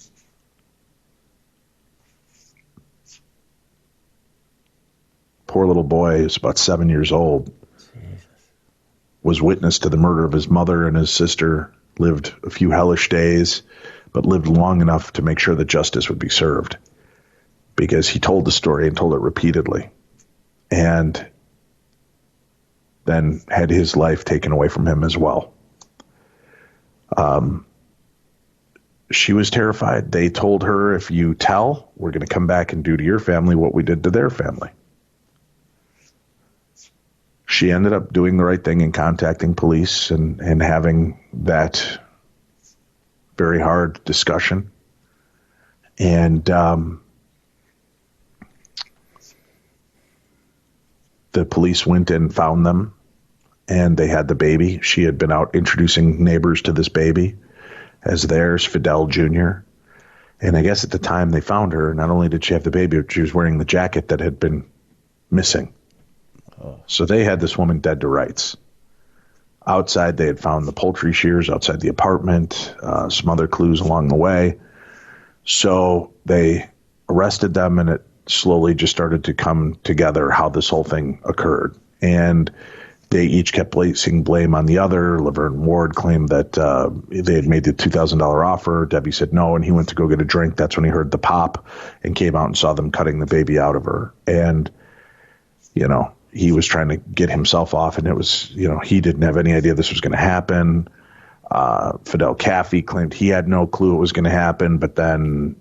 poor little boy is about 7 years old. Jesus. Was witness to the murder of his mother and his sister, lived a few hellish days, but lived long enough to make sure that justice would be served, because he told the story and told it repeatedly, and then had his life taken away from him as well. She was terrified. They told her, if you tell, we're going to come back and do to your family what we did to their family. She ended up doing the right thing and contacting police and having that very hard discussion. And the police went and found them, and they had the baby. She had been out introducing neighbors to this baby as theirs, Fedell Jr. And I guess at the time they found her, not only did she have the baby, but she was wearing the jacket that had been missing. So they had this woman dead to rights. Outside, they had found the poultry shears outside the apartment, some other clues along the way. So they arrested them, and it slowly just started to come together how this whole thing occurred. And they each kept placing blame on the other. Laverne Ward claimed that they had made the $2,000 offer. Debbie said no, and he went to go get a drink. That's when he heard the pop and came out and saw them cutting the baby out of her. And, he was trying to get himself off, and it was, he didn't have any idea this was going to happen. Fedell Caffey claimed he had no clue it was going to happen, but then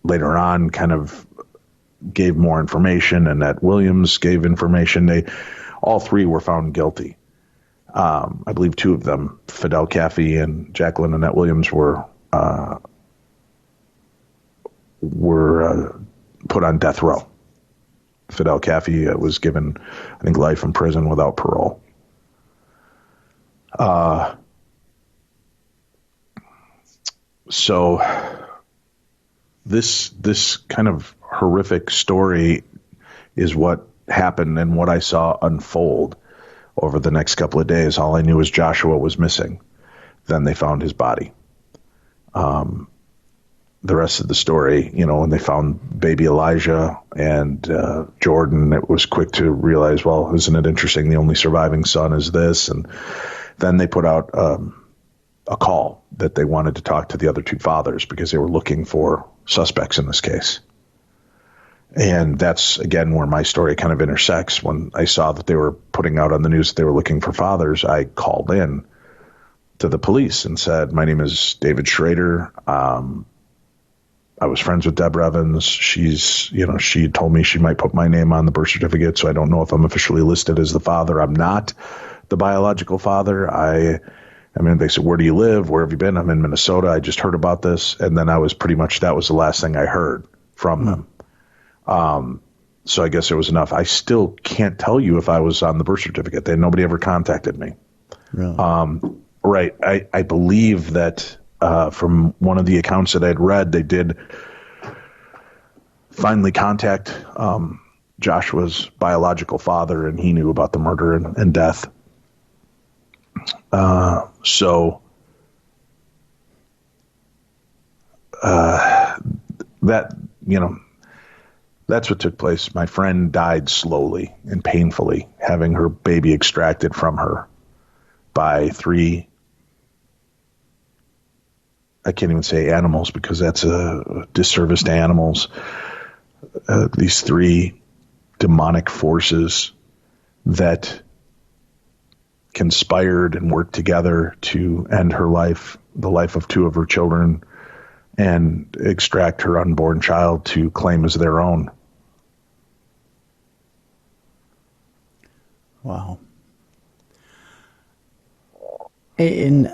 later on kind of gave more information, and that Williams gave information. All three were found guilty. I believe two of them, Fedell Caffey and Jacqueline Annette Williams, were put on death row. Fedell Caffey was given, I think, life in prison without parole. So this kind of horrific story is what happened and what I saw unfold over the next couple of days. All I knew was Joshua was missing. Then they found his body. The rest of the story, when they found baby Elijah and Jordan, it was quick to realize, well, isn't it interesting? The only surviving son is this. And then they put out a call that they wanted to talk to the other two fathers because they were looking for suspects in this case. And that's, again, where my story kind of intersects. When I saw that they were putting out on the news that they were looking for fathers, I called in to the police and said, my name is David Schrader. I was friends with Debra Evans. She told me she might put my name on the birth certificate, so I don't know if I'm officially listed as the father. I'm not the biological father. They said, where do you live? Where have you been? I'm in Minnesota. I just heard about this. And then that was the last thing I heard from them. So I guess it was enough. I still can't tell you if I was on the birth certificate. Nobody ever contacted me. Really? Right. I believe that from one of the accounts that I'd read, they did finally contact Joshua's biological father, and he knew about the murder and death. So that's what took place. My friend died slowly and painfully, having her baby extracted from her by 3, I can't even say animals because that's a disservice to animals. These 3 demonic forces that conspired and worked together to end her life, the life of 2 of her children, and extract her unborn child to claim as their own. Wow. And,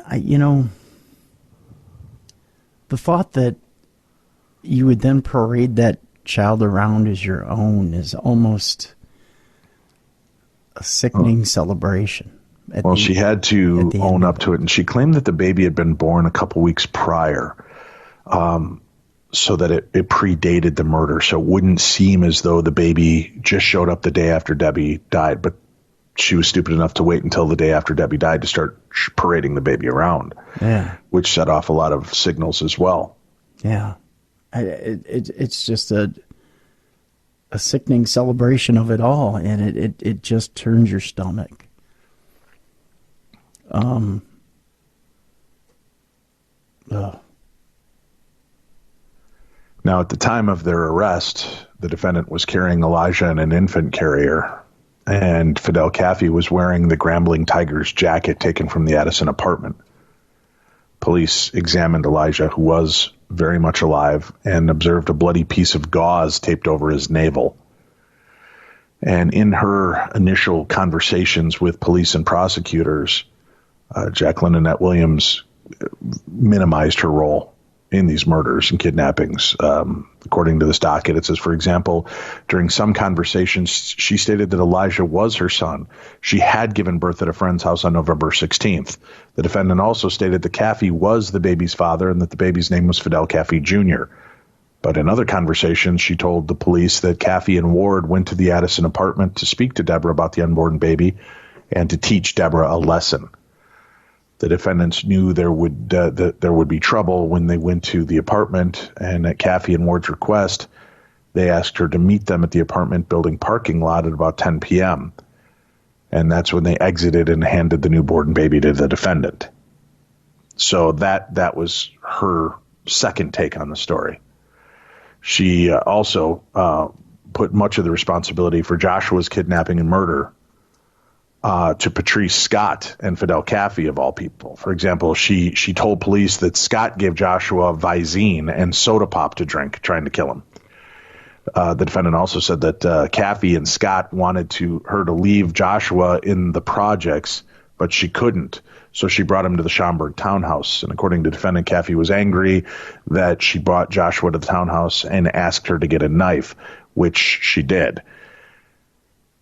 the thought that you would then parade that child around as your own is almost a sickening celebration. Well, she had to own up to it, and she claimed that the baby had been born a couple weeks prior, so that it predated the murder, so it wouldn't seem as though the baby just showed up the day after Debbie died, but she was stupid enough to wait until the day after Debbie died to start parading the baby around, which set off a lot of signals as well. Yeah. It's just a sickening celebration of it all, and it just turns your stomach. Now, at the time of their arrest, the defendant was carrying Elijah in an infant carrier, and Fedell Caffey was wearing the Grambling Tigers jacket taken from the Addison apartment. Police examined Elijah, who was very much alive, and observed a bloody piece of gauze taped over his navel. And in her initial conversations with police and prosecutors, Jacqueline Williams minimized her role in these murders and kidnappings. According to this docket, it says, for example, during some conversations, she stated that Elijah was her son. She had given birth at a friend's house on November 16th. The defendant also stated that Caffey was the baby's father and that the baby's name was Fedell Caffey Jr. But in other conversations, she told the police that Caffey and Ward went to the Addison apartment to speak to Debra about the unborn baby and to teach Debra a lesson. The defendants knew there would be trouble when they went to the apartment, and at Caffey and Ward's request, they asked her to meet them at the apartment building parking lot at about 10 p.m. And that's when they exited and handed the newborn baby to the defendant. So that was her second take on the story. She also put much of the responsibility for Joshua's kidnapping and murder to Patrice Scott and Fedell Caffey, of all people. For example, she told police that Scott gave Joshua Visine and soda pop to drink, trying to kill him. The defendant also said that Caffey and Scott wanted her to leave Joshua in the projects, but she couldn't. So she brought him to the Schaumburg townhouse. And according to defendant, Caffey was angry that she brought Joshua to the townhouse and asked her to get a knife, which she did.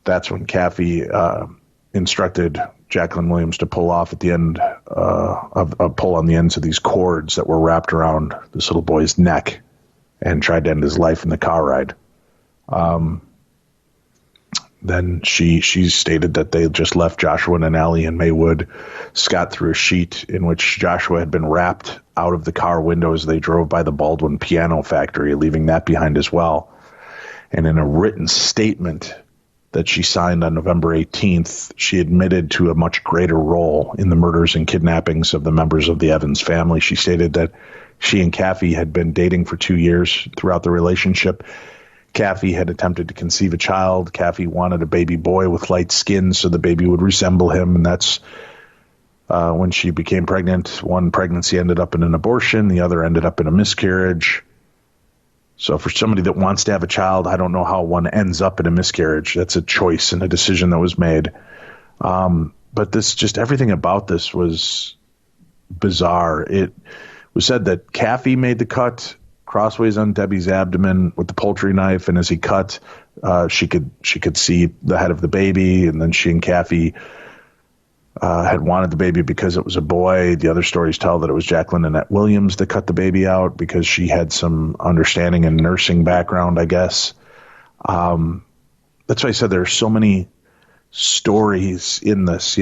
That's when Caffey instructed Jacqueline Williams to pull off at the end pull on the ends of these cords that were wrapped around this little boy's neck, and tried to end his life in the car ride. Then she stated that they just left Joshua in an alley in Maywood. Scott threw a sheet in which Joshua had been wrapped out of the car window as they drove by the Baldwin Piano Factory, leaving that behind as well. And in a written statement that she signed on November 18th, she admitted to a much greater role in the murders and kidnappings of the members of the Evans family. She stated that she and Caffey had been dating for 2 years. Throughout the relationship, Caffey had attempted to conceive a child. Caffey wanted a baby boy with light skin so the baby would resemble him, and that's when she became pregnant. One pregnancy ended up in an abortion. The other ended up in a miscarriage. So for somebody that wants to have a child, I don't know how one ends up in a miscarriage. That's a choice and a decision that was made. But everything about this was bizarre. It was said that Caffey made the cut crossways on Debbie's abdomen with the poultry knife, and as he cut, she could see the head of the baby, and then she and Caffey had wanted the baby because it was a boy. The other stories tell that it was Jacqueline Williams that cut the baby out because she had some understanding and nursing background, I guess. That's why I said there are so many stories in this.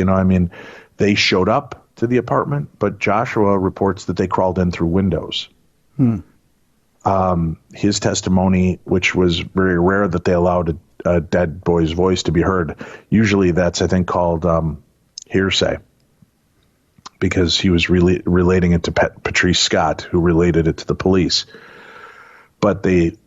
They showed up to the apartment, but Joshua reports that they crawled in through windows. His testimony, which was very rare that they allowed a dead boy's voice to be heard. Usually that's, I think, called hearsay, because he was relating it to Patrice Scott, who related it to the police. But they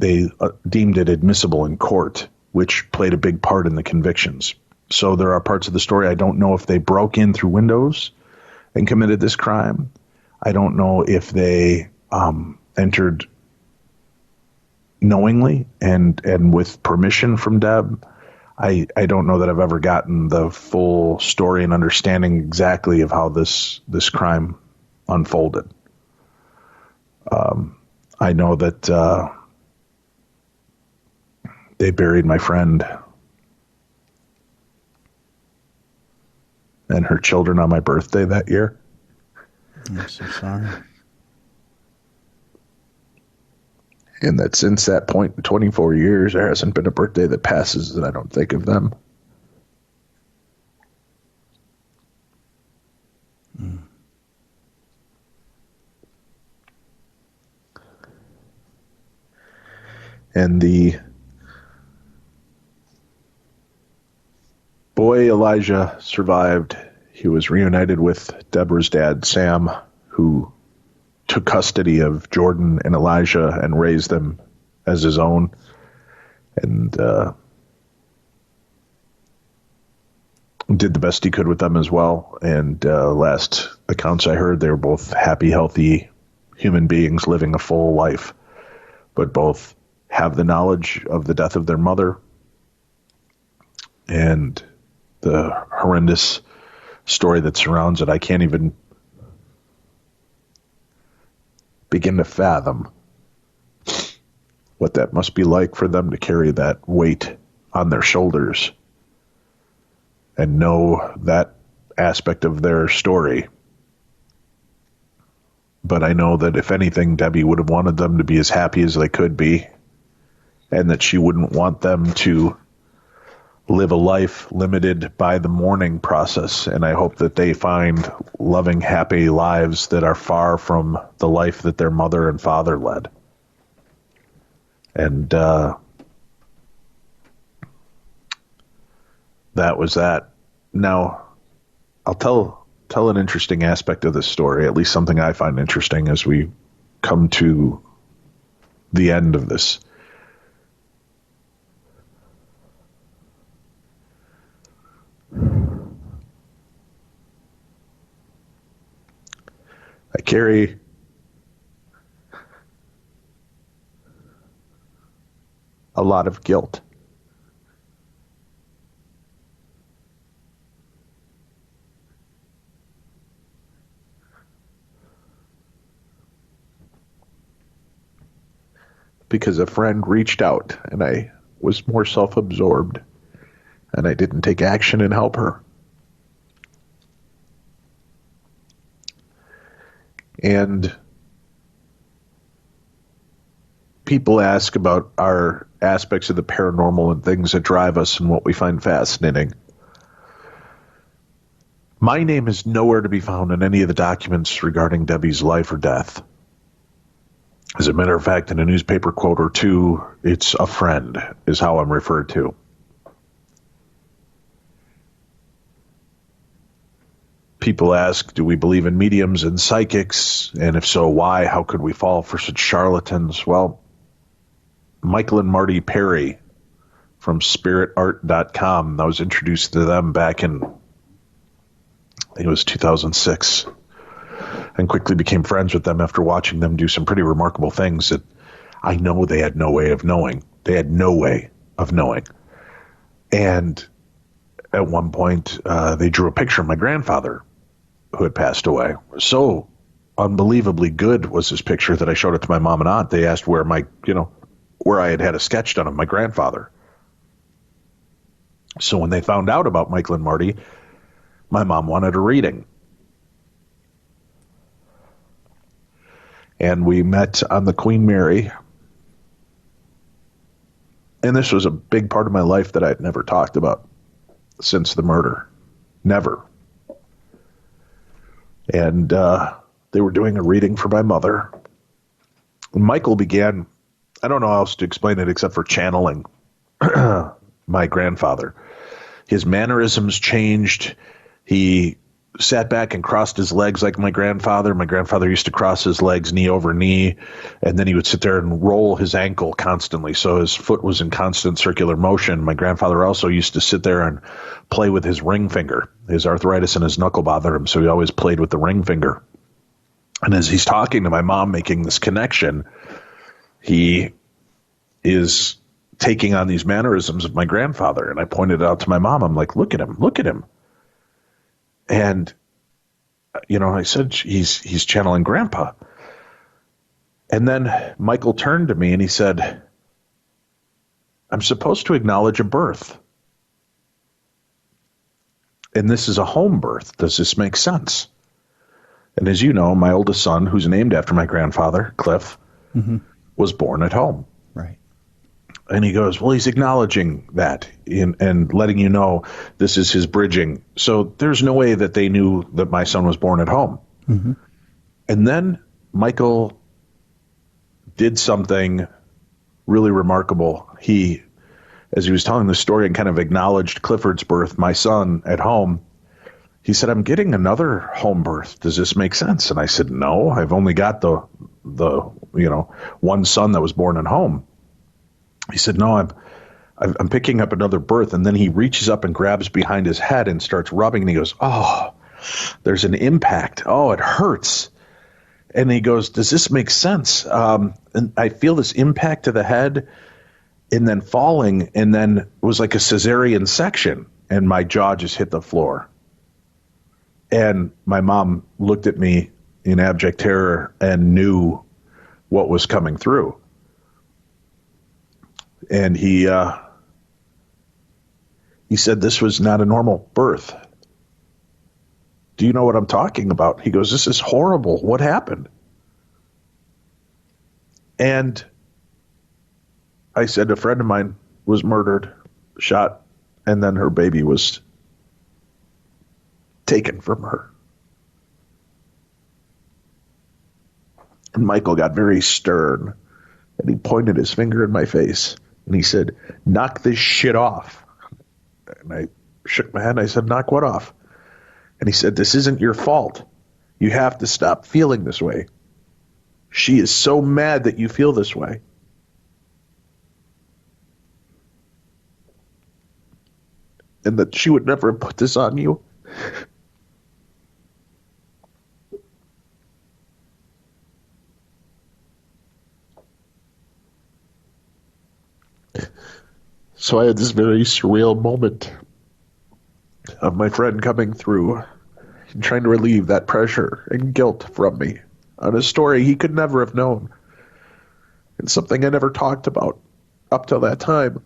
deemed it admissible in court, which played a big part in the convictions. So there are parts of the story I don't know if they broke in through windows and committed this crime. I don't know if they entered knowingly and with permission from Deb. I don't know that I've ever gotten the full story and understanding exactly of how this crime unfolded. I know that they buried my friend and her children on my birthday that year. I'm so sorry. And that since that point, in 24 years, there hasn't been a birthday that passes that I don't think of them. And the boy Elijah survived. He was reunited with Deborah's dad, Sam, who took custody of Jordan and Elijah and raised them as his own. And did the best he could with them as well. And last accounts I heard, they were both happy, healthy human beings living a full life, but both have the knowledge of the death of their mother and the horrendous story that surrounds it. I can't even begin to fathom what that must be like for them to carry that weight on their shoulders and know that aspect of their story. But I know that if anything, Debbie would have wanted them to be as happy as they could be, and that she wouldn't want them to live a life limited by the mourning process. And I hope that they find loving, happy lives that are far from the life that their mother and father led. And that was that. Now, I'll tell an interesting aspect of this story, at least something I find interesting as we come to the end of this. I carry a lot of guilt. Because a friend reached out and I was more self-absorbed and I didn't take action and help her. And people ask about our aspects of the paranormal and things that drive us and what we find fascinating. My name is nowhere to be found in any of the documents regarding Debbie's life or death. As a matter of fact, in a newspaper quote or two, it's a friend is how I'm referred to. People ask, do we believe in mediums and psychics? And if so, why? How could we fall for such charlatans? Well, Michael and Marty Perry from spiritart.com, I was introduced to them back in I think it was 2006, and quickly became friends with them after watching them do some pretty remarkable things that I know they had no way of knowing. They had no way of knowing. And at one point, they drew a picture of my grandfather who had passed away. So unbelievably good was this picture that I showed it to my mom and aunt. They asked where where I had a sketch done of my grandfather. So when they found out about Michael and Marty, my mom wanted a reading. And we met on the Queen Mary. And this was a big part of my life that I had never talked about since the murder. Never. And they were doing a reading for my mother. And Michael began, I don't know how else to explain it except for channeling my grandfather. His mannerisms changed. He sat back and crossed his legs like my grandfather. My grandfather used to cross his legs knee over knee, and then he would sit there and roll his ankle constantly, so his foot was in constant circular motion. My grandfather also used to sit there and play with his ring finger. His arthritis in his knuckle bothered him, so he always played with the ring finger. And as he's talking to my mom, making this connection, he is taking on these mannerisms of my grandfather. And I pointed it out to my mom. I'm like, look at him, look at him. And, I said, he's channeling Grandpa. And then Michael turned to me and he said, I'm supposed to acknowledge a birth. And this is a home birth. Does this make sense? And as you know, my oldest son, who's named after my grandfather, Cliff, was born at home. Right. And he goes, well, he's acknowledging that and letting you know this is his bridging. So there's no way that they knew that my son was born at home. Mm-hmm. And then Michael did something really remarkable. He, as he was telling the story and kind of acknowledged Clifford's birth, my son at home, he said, I'm getting another home birth. Does this make sense? And I said, no, I've only got the one son that was born at home. He said, no, I'm picking up another birth. And then he reaches up and grabs behind his head and starts rubbing. And he goes, oh, there's an impact. Oh, it hurts. And he goes, does this make sense? And I feel this impact to the head and then falling. And then it was like a cesarean section. And my jaw just hit the floor. And my mom looked at me in abject terror and knew what was coming through. And he said this was not a normal birth. Do you know what I'm talking about? He goes, this is horrible. What happened? And I said, a friend of mine was murdered, shot, and then her baby was taken from her. And Michael got very stern, and he pointed his finger in my face. And he said, knock this shit off. And I shook my head and I said, knock what off? And he said, this isn't your fault. You have to stop feeling this way. She is so mad that you feel this way. And that she would never have put this on you. So I had this very surreal moment of my friend coming through and trying to relieve that pressure and guilt from me on a story he could never have known and something I never talked about up till that time.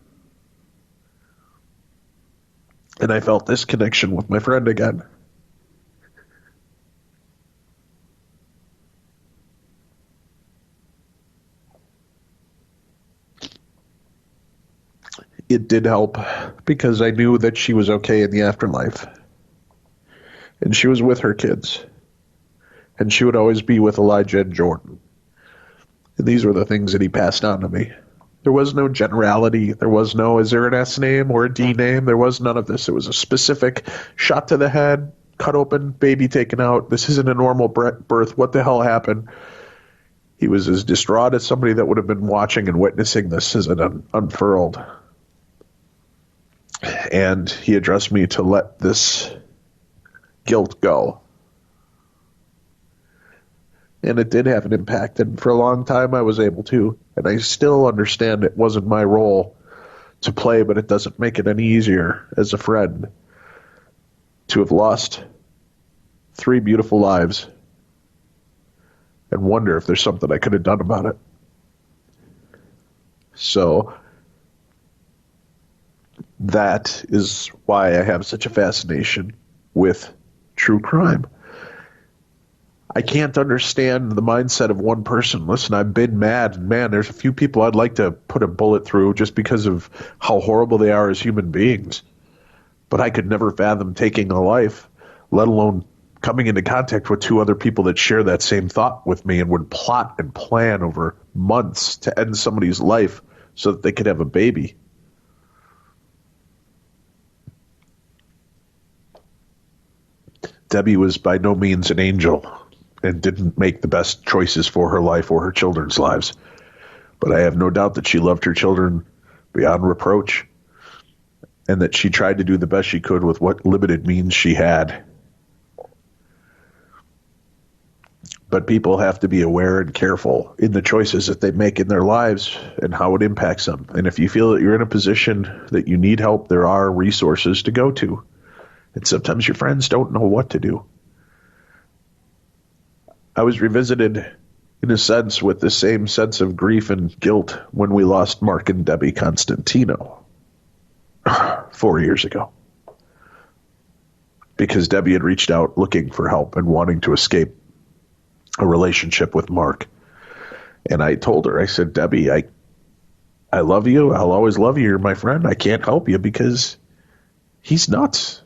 And I felt this connection with my friend again. It did help because I knew that she was okay in the afterlife. And she was with her kids. And she would always be with Elijah and Jordan. And these were the things that he passed on to me. There was no generality. There was no, is there an S name or a D name? There was none of this. It was a specific shot to the head, cut open, baby taken out. This isn't a normal birth. What the hell happened? He was as distraught as somebody that would have been watching and witnessing this as it unfurled. And he addressed me to let this guilt go. And it did have an impact, and for a long time I was able to, and I still understand it wasn't my role to play, but it doesn't make it any easier as a friend to have lost 3 beautiful lives and wonder if there's something I could have done about it. So that is why I have such a fascination with true crime. I can't understand the mindset of one person. Listen, I've been mad, and man, there's a few people I'd like to put a bullet through just because of how horrible they are as human beings. But I could never fathom taking a life, let alone coming into contact with 2 other people that share that same thought with me and would plot and plan over months to end somebody's life so that they could have a baby. Debbie was by no means an angel and didn't make the best choices for her life or her children's lives. But I have no doubt that she loved her children beyond reproach, and that she tried to do the best she could with what limited means she had. But people have to be aware and careful in the choices that they make in their lives and how it impacts them. And if you feel that you're in a position that you need help, there are resources to go to. And sometimes your friends don't know what to do. I was revisited, in a sense, with the same sense of grief and guilt when we lost Mark and Debbie Constantino 4 years ago. Because Debbie had reached out looking for help and wanting to escape a relationship with Mark. And I told her, I said, Debbie, I love you. I'll always love you. You're my friend. I can't help you because he's nuts.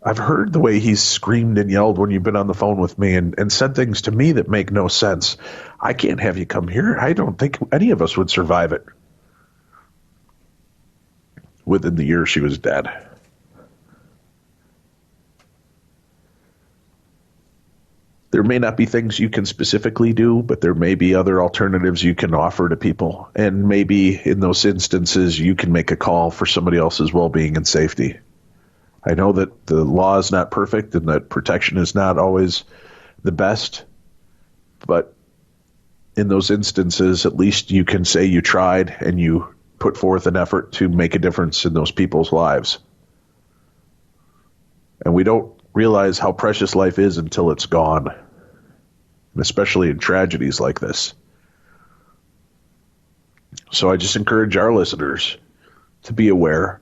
I've heard the way he's screamed and yelled when you've been on the phone with me and said things to me that make no sense. I can't have you come here. I don't think any of us would survive it. Within the year she was dead. There may not be things you can specifically do, but there may be other alternatives you can offer to people. And maybe in those instances, you can make a call for somebody else's well-being and safety. I know that the law is not perfect and that protection is not always the best, but in those instances, at least you can say you tried and you put forth an effort to make a difference in those people's lives. And we don't realize how precious life is until it's gone, and especially in tragedies like this. So I just encourage our listeners to be aware,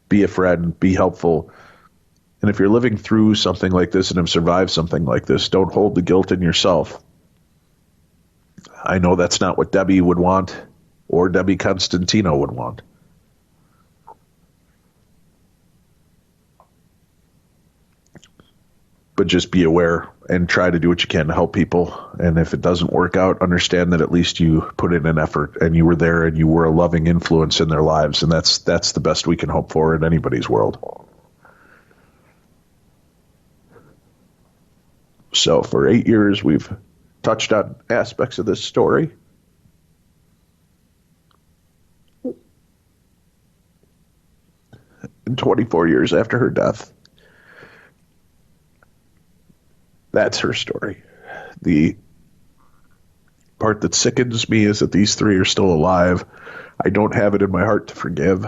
be a friend, be helpful. And if you're living through something like this and have survived something like this, don't hold the guilt in yourself. I know that's not what Debbie would want or Debbie Constantino would want. But just be aware and try to do what you can to help people. And if it doesn't work out, understand that at least you put in an effort and you were there and you were a loving influence in their lives. And that's the best we can hope for in anybody's world. So for 8 years, we've touched on aspects of this story. And 24 years after her death, that's her story. The part that sickens me is that these 3 are still alive. I don't have it in my heart to forgive.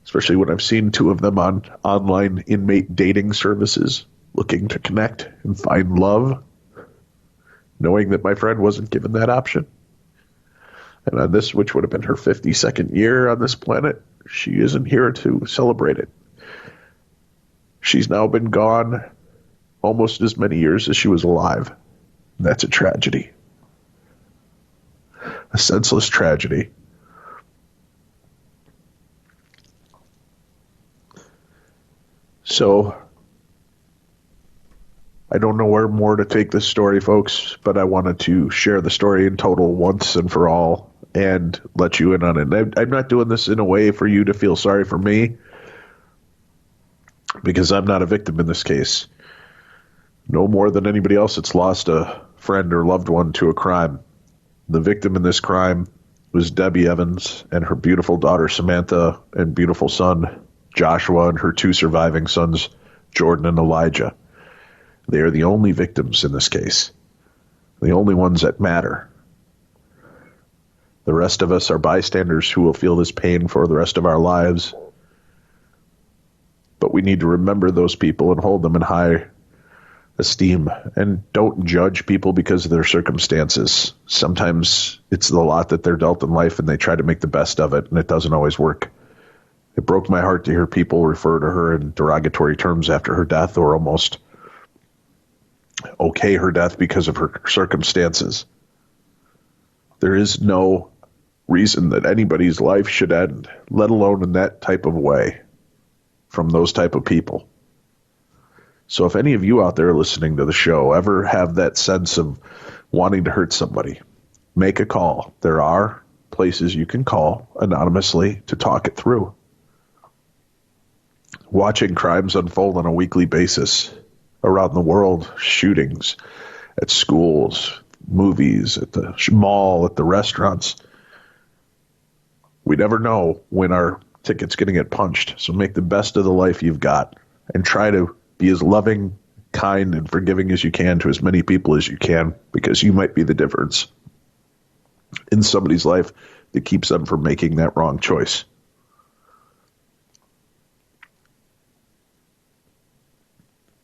Especially when I've seen 2 of them on online inmate dating services looking to connect and find love, knowing that my friend wasn't given that option. And on this, which would have been her 52nd year on this planet, she isn't here to celebrate it. She's now been gone almost as many years as she was alive. That's a tragedy. A senseless tragedy. So, I don't know where more to take this story, folks, but I wanted to share the story in total once and for all and let you in on it. I'm not doing this in a way for you to feel sorry for me, because I'm not a victim in this case. No more than anybody else that's lost a friend or loved one to a crime. The victim in this crime was Debbie Evans and her beautiful daughter Samantha and beautiful son Joshua and her 2 surviving sons, Jordan and Elijah. They are the only victims in this case, the only ones that matter. The rest of us are bystanders who will feel this pain for the rest of our lives. But we need to remember those people and hold them in high esteem. And don't judge people because of their circumstances. Sometimes it's the lot that they're dealt in life and they try to make the best of it, and it doesn't always work. It broke my heart to hear people refer to her in derogatory terms after her death, or almost okay her death because of her circumstances. There is no reason that anybody's life should end, let alone in that type of way, from those type of people. So if any of you out there listening to the show ever have that sense of wanting to hurt somebody, make a call. There are places you can call anonymously to talk it through. Watching crimes unfold on a weekly basis around the world, shootings at schools, movies, at the mall, at the restaurants, we never know when our ticket's going to get punched. So make the best of the life you've got and try to be as loving, kind, and forgiving as you can to as many people as you can, because you might be the difference in somebody's life that keeps them from making that wrong choice.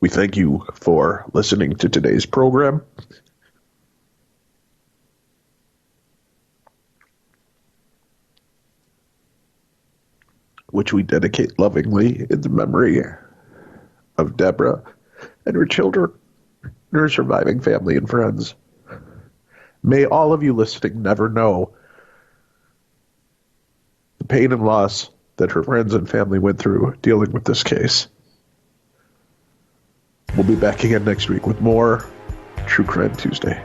We thank you for listening to today's program. Which we dedicate lovingly in the memory of Debra and her children, and her surviving family and friends. May all of you listening never know the pain and loss that her friends and family went through dealing with this case. We'll be back again next week with more True Crime Tuesday.